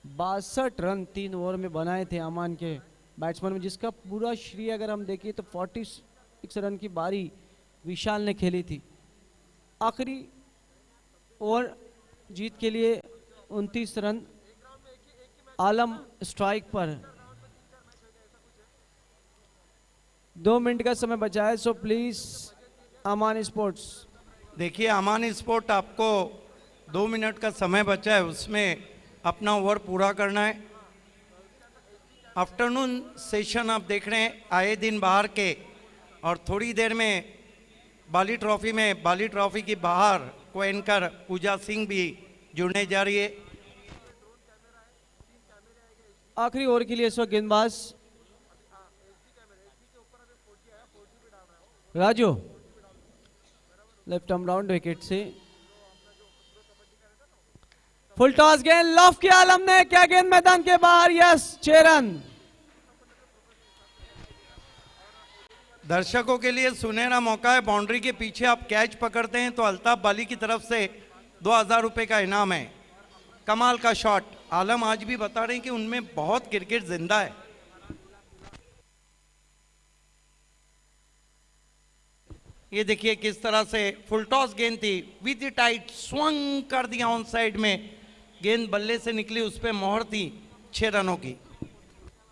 62 रन 3 ओवर में बनाए थे अमान के बैट्समैन में, जिसका पूरा श्रेय अगर हम देखें तो 46 रन की बारी विशाल ने खेली थी। आखिरी ओवर जीत के लिए 29 रन। आलम स्ट्राइक पर। 2 मिनट का समय बचा है, सो प्लीज अमान स्पोर्ट्स। देखिए अमान स्पोर्ट आपको 2 मिनट का समय बचा है, उसमें अपना ओवर पूरा करना है। आफ्टरनून सेशन आप देख रहे हैं आए दिन बाहर के, और थोड़ी देर में बाली ट्रॉफी की बाहर को एंकर पूजा सिंह भी जुड़ने जा रही है। आखिरी ओवर के लिए इस वक्त गेंदबाज Raju left arm round wicket से। फुल टॉस गेंद लॉफ किया आलम ने, क्या गेंद मैदान के बाहर, यस 6 रन। दर्शकों के लिए सुनहरा मौका है, बाउंड्री के पीछे आप कैच पकड़ते हैं तो अल्ताफ बाली की तरफ से 2000 रुपए का इनाम है। कमाल का शॉट। आलम आज भी बता रहे हैं कि उनमें बहुत क्रिकेट जिंदा है। ये देखिए किस तरह से फुल टॉस गेंद थी, विद टाइट स्वंग कर दिया ऑन साइड में, गेंद बल्ले से निकली, उस पर मोहर थी 6 रनों की।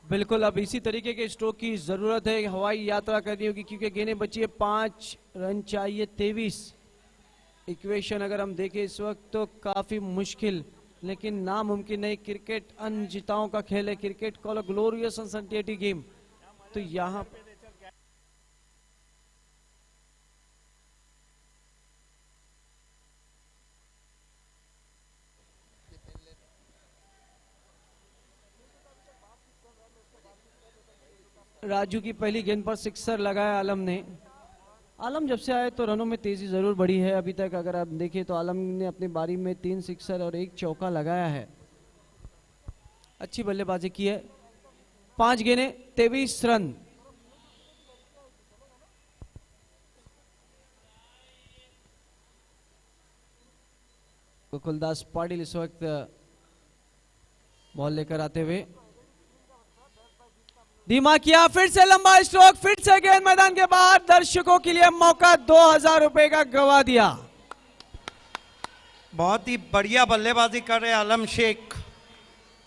बिल्कुल, अब इसी तरीके के स्ट्रोक की जरूरत है, हवाई यात्रा करनी होगी क्योंकि गेंदें बची है 5 रन चाहिए 23। इक्वेशन अगर हम देखें इस वक्त तो काफी मुश्किल लेकिन नामुमकिन नहीं। क्रिकेट अनजिताओं का खेल है, क्रिकेट कॉल अ ग्लोरियस अनसर्टेनिटी गेम। तो यहाँ राजू की पहली गेंद पर सिक्सर लगाया आलम ने। आलम जब से आए तो रनों में तेजी जरूर बढ़ी है। अभी तक अगर आप देखें तो आलम ने अपनी बारी में 3 सिक्सर और 1 चौका लगाया है। अच्छी बल्लेबाजी की है। 5 गेंदें 23 रन। गोकुलदास पाटिल इस वक्त बॉल लेकर आते हुए धीमा किया, फिर से लंबा स्ट्रोक, फिर से गेंद मैदान के बाहर। दर्शकों के लिए मौका 2000 रुपए का गवा दिया। बहुत ही बढ़िया बल्लेबाजी कर रहे आलम शेख।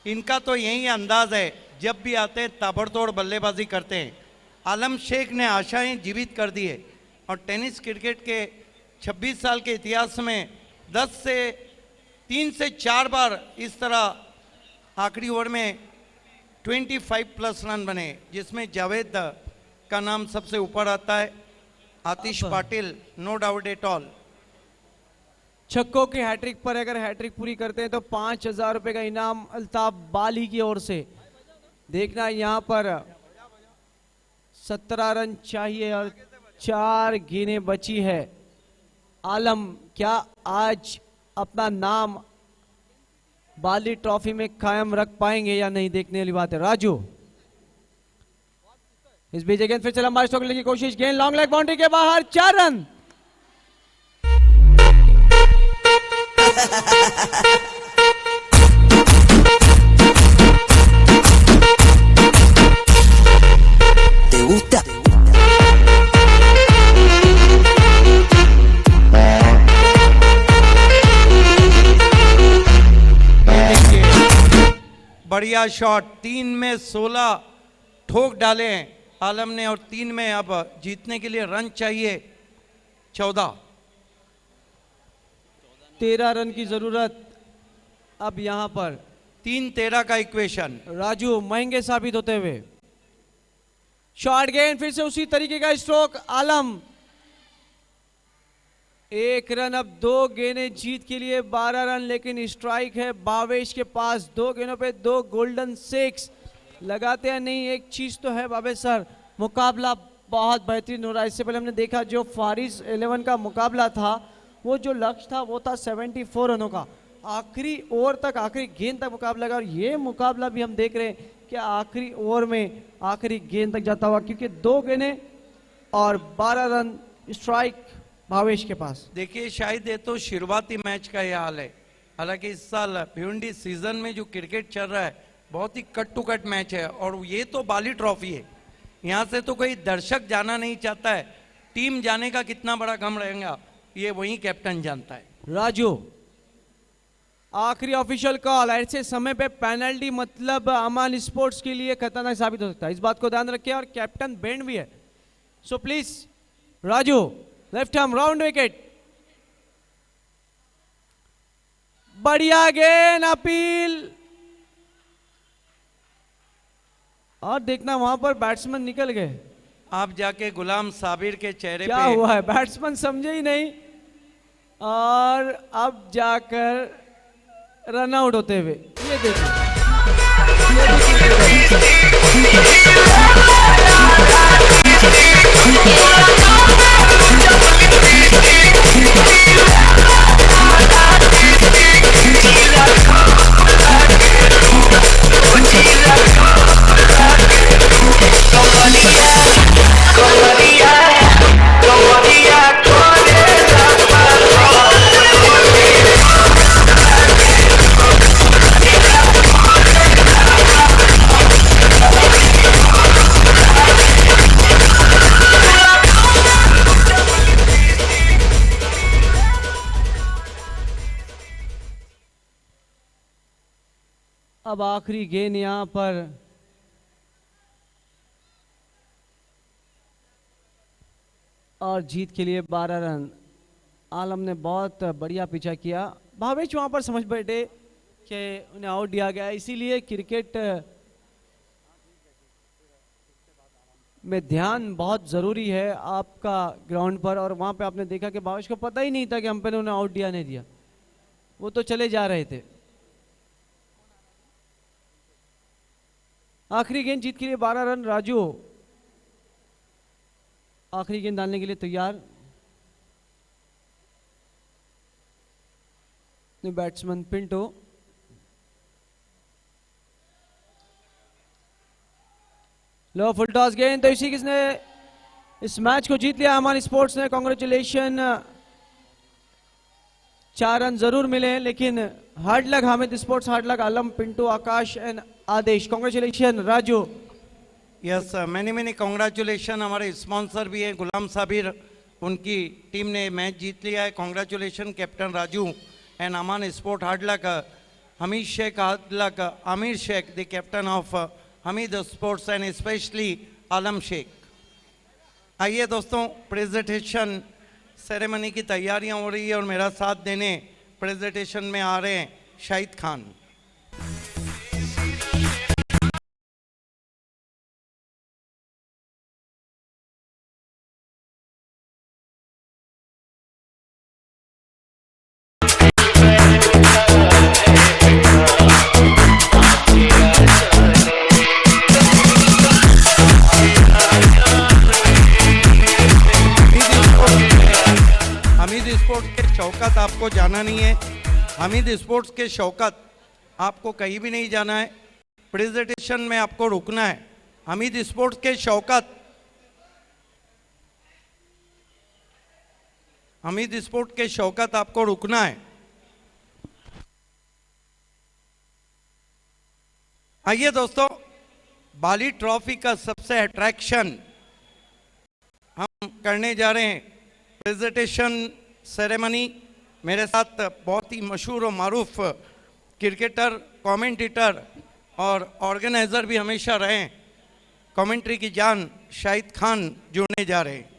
इनका तो यही अंदाज है, जब भी आते हैं ताबड़तोड़ बल्लेबाजी करते हैं। आलम शेख ने आशाएं जीवित कर दी है और टेनिस क्रिकेट के 26 साल के इतिहास में 3 से 4 बार इस तरह आखिरी ओवर में 25 प्लस रन बने, जिसमें जावेद का नाम सबसे ऊपर आता है। Aatish Patil, no doubt at all. छक्कों के हैट्रिक पर अगर हैट्रिक पूरी करते हैं तो 5000 रुपए का इनाम अल्ताफ बाली की ओर से। देखना यहां पर 17 रन चाहिए और 4 गेंदें बची है। आलम क्या आज अपना नाम बाली ट्रॉफी में कायम रख पाएंगे या नहीं, देखने वाली बात है। राजू इस बीच गेंद फिर से लंबा स्ट्रोक लेने की कोशिश, गेंद लॉन्ग लेग बाउंड्री के बाहर, 4 रन। ¿Te gusta? बढ़िया शॉट, 3 में 16 ठोक डाले हैं आलम ने और 3 में अब जीतने के लिए रन चाहिए 14। 13 रन की जरूरत अब यहां पर। 3-13 का इक्वेशन। राजू महंगे साबित होते हुए। शॉर्ट गेंद, फिर से उसी तरीके का स्ट्रोक। आलम 1 रन, अब 2 गेंदें जीत के लिए 12 रन, लेकिन स्ट्राइक है भावेश के पास। 2 गेंदों पे 2 गोल्डन 6 लगाते हैं नहीं। एक चीज तो है भावेश सर, मुकाबला बहुत बेहतरीन हो रहा है। इससे पहले हमने देखा जो फारिस 11 का मुकाबला था, वो जो लक्ष्य था वो था 74 रनों का। आखिरी ओवर तक, आखिरी गेंद तक मुकाबला लगा, और ये मुकाबला भी हम देख रहे हैं कि आखिरी ओवर में आखिरी गेंद तक जाता हुआ, क्योंकि 2 गेंदें और 12 रन स्ट्राइक भावेश के पास। देखिए शायद ये तो शुरुआती मैच का ये हाल है। हालांकि इस साल भिवंडी सीजन में जो क्रिकेट चल रहा है बहुत ही कट टू कट मैच है, और ये तो बाली ट्रॉफी है। यहाँ से तो कोई दर्शक जाना नहीं चाहता है। टीम जाने का कितना बड़ा गम रहेगा ये वही कैप्टन जानता है। राजू आखिरी ऑफिशियल कॉल, ऐसे समय पे पेनल्टी मतलब अमान स्पोर्ट्स के लिए खतरनाक साबित हो सकता है। इस बात को ध्यान रखिए, और कैप्टन बैंड भी है। So please Raju, left arm round wicket, बढ़िया गेंद, अपील। और देखना वहां पर बैट्समैन निकल गए। आप जाके गुलाम साबिर के चेहरे क्या पे हुआ है, बैट्समैन समझे ही नहीं, और अब जाकर रन आउट होते हुए ये देखिए। अब आखिरी गेंद यहां पर और जीत के लिए 12 रन। आलम ने बहुत बढ़िया पीछा किया। भावेश वहां पर समझ बैठे कि उन्हें आउट दिया गया, इसीलिए क्रिकेट में ध्यान बहुत जरूरी है आपका ग्राउंड पर। और वहां पे आपने देखा कि भावेश को पता ही नहीं था कि अंपायर ने उन्हें आउट दिया नहीं दिया, वो तो चले जा रहे थे। आखिरी गेंद जीत के लिए 12 रन। राजू आखिरी गेंद डालने के लिए तैयार बैट्समैन पिंटो। लो फुल टॉस गेंद, तो इसी किसने इस मैच को जीत लिया हमारी स्पोर्ट्स ने। कांग्रेचुलेशन। 4 रन जरूर मिले लेकिन hard luck Hamid sports, hard luck Alam, Pintu, Aakash and Aadesh. Congratulation Raju. Yes many many congratulation. हमारे स्पॉन्सर भी हैं गुलाम साबिर, उनकी टीम ने मैच जीत लिया है। Congratulation captain Raju and Aman sport. Hard luck Hameed Shaikh, hard luck Aamir Shaikh, the captain of Hameed sports and specially Alam Shaikh. आइए दोस्तों, प्रेजेंटेशन सेरेमनी की तैयारियां हो रही है और मेरा साथ देने प्रेजेंटेशन में आ रहे हैं शाहिद खान। हमीद स्पोर्ट्स के शौकत आपको जाना नहीं है। हमीद स्पोर्ट्स के शौकत आपको कहीं भी नहीं जाना है, प्रेजेंटेशन में आपको रुकना है। हमीद स्पोर्ट्स के शौकत, हमीद स्पोर्ट्स के शौकत आपको रुकना है। आइए दोस्तों, बाली ट्रॉफी का सबसे अट्रैक्शन हम करने जा रहे हैं प्रेजेंटेशन सेरेमनी। मेरे साथ बहुत ही मशहूर और मारूफ क्रिकेटर, कमेंटेटर और ऑर्गेनाइजर भी हमेशा रहे हैं, कमेंट्री की जान शाहिद खान जुड़ने जा रहे हैं।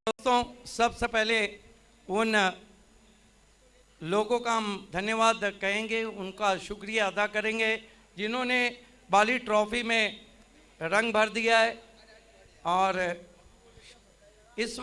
दोस्तों, सबसे पहले उन लोगों का हम धन्यवाद कहेंगे, उनका शुक्रिया अदा करेंगे जिन्होंने बाली ट्रॉफी में रंग भर दिया है। और इस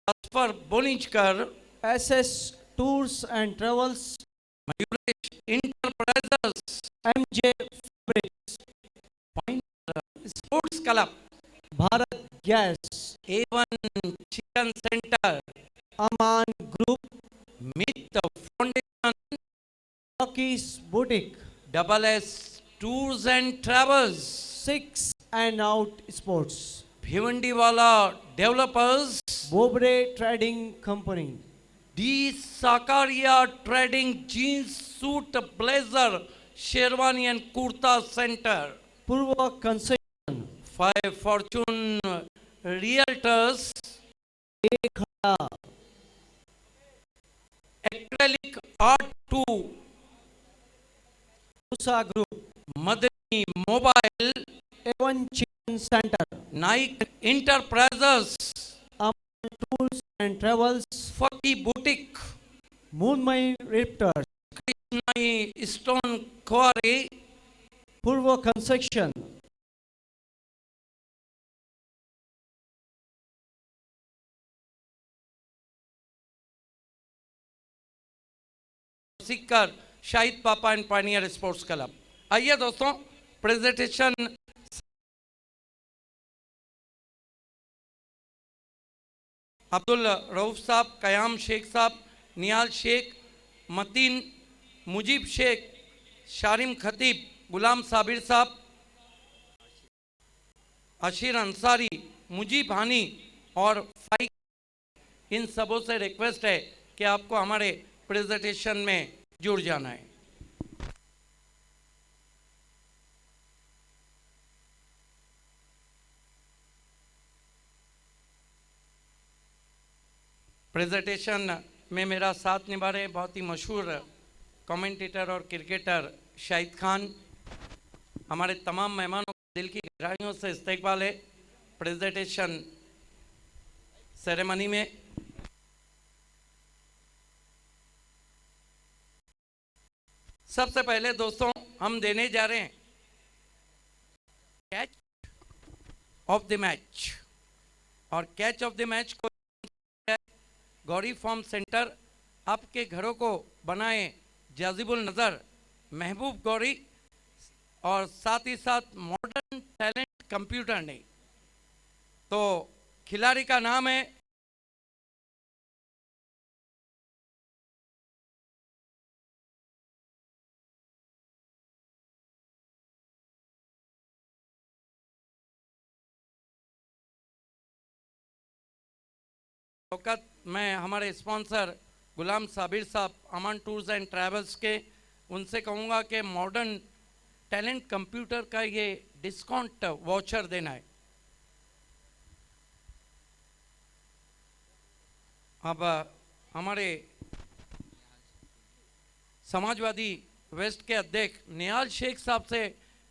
सब पर बोनिचकर, SS tours and travels, Mayuresh enterprises, MJ fabrics, sports club, Bharat gas, A1 chicken centre, Aman group, Mit foundation, Rockies boutique, SS tours and travels, 6 and out sports, Bhiwandiwala developers, Bobre trading company, D Sakaria trading jeans suit blazer sherwani and kurta centre, Purv concession, 5 fortune realtors, एक acrylic art 2, Usha group, Madani mobile, A1 chicken centre, Naik enterprises, Aman tours and travels, फकी boutique, मूनमई रिप्टर्स, Krishnai stone क्वारी, पूर्व construction, Sikar Shahid पापा and Pioneer sports club. आइए दोस्तों, presentation Abdul Rauf साहब, कयाम शेख साहब, Niall Sheikh, Mateen, Mujib Sheikh, शारिम खतीब, गुलाम साबिर साहब, अशीर अंसारी, मुजीब हानी और फाइक, इन सबों से रिक्वेस्ट है कि आपको हमारे प्रेजेंटेशन में जुड़ जाना है। प्रेजेंटेशन में मेरा साथ निभा रहे बहुत ही मशहूर कमेंटेटर और क्रिकेटर शाहिद खान। हमारे तमाम मेहमानों को दिल की गहराइयों से इस्तकबाल है प्रेजेंटेशन सेरेमनी में। सबसे पहले दोस्तों हम देने जा रहे हैं कैच ऑफ द मैच, और कैच ऑफ द मैच को गौरी फार्म सेंटर आपके घरों को बनाए जाजिबुल नज़र महबूब गौरी, और साथ ही साथ मॉडर्न टैलेंट कंप्यूटर ने। तो खिलाड़ी का नाम है शौकत। मैं हमारे स्पॉन्सर गुलाम साबिर साहब अमन टूर्स एंड ट्रैवल्स के, उनसे कहूँगा कि मॉडर्न टैलेंट कंप्यूटर का ये डिस्काउंट वाउचर देना है। अब हमारे समाजवादी वेस्ट के अध्यक्ष नियाल शेख साहब से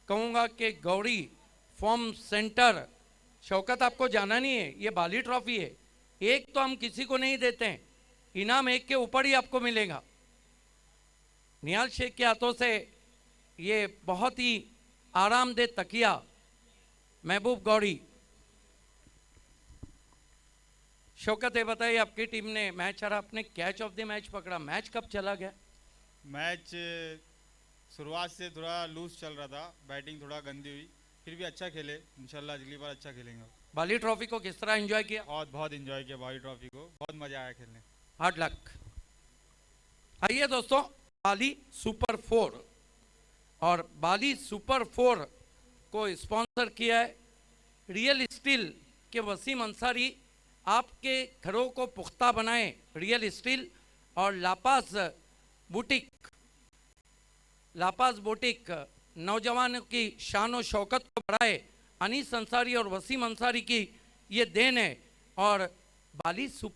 कहूँगा कि गौरी फार्म सेंटर, शौकत आपको जाना नहीं है, ये बाली ट्रॉफी है, एक तो हम किसी को नहीं देते हैं, इनाम एक के ऊपर ही आपको मिलेगा। नियाल शेख के हाथों से ये बहुत ही आरामदेह तकिया महबूब गौरी। शौकत ये बताइए, आपकी टीम ने मैच हारा, आपने कैच ऑफ द मैच पकड़ा, मैच कब चला गया? मैच शुरुआत से थोड़ा लूज चल रहा था, बैटिंग थोड़ा गंदी हुई, फिर भी अच्छा खेले, इंशाल्लाह अगली बार अच्छा खेलेंगे। बाली ट्रॉफी को किस तरह एंजॉय किया? बहुत एंजॉय किया बाली ट्रॉफी को, बहुत मजा आया खेलने। Hard luck. आइए दोस्तों, बाली सुपर 4, और बाली सुपर 4 को स्पॉन्सर किया है रियल स्टील के वसीम अंसारी। आपके घरों को पुख्ता बनाए रियल स्टील, और लापास बुटीक नौजवानों की शान और शौकत को बढ़ाए अनीस अंसारी और वसीम अंसारी की ये देन है। और बाली सुपर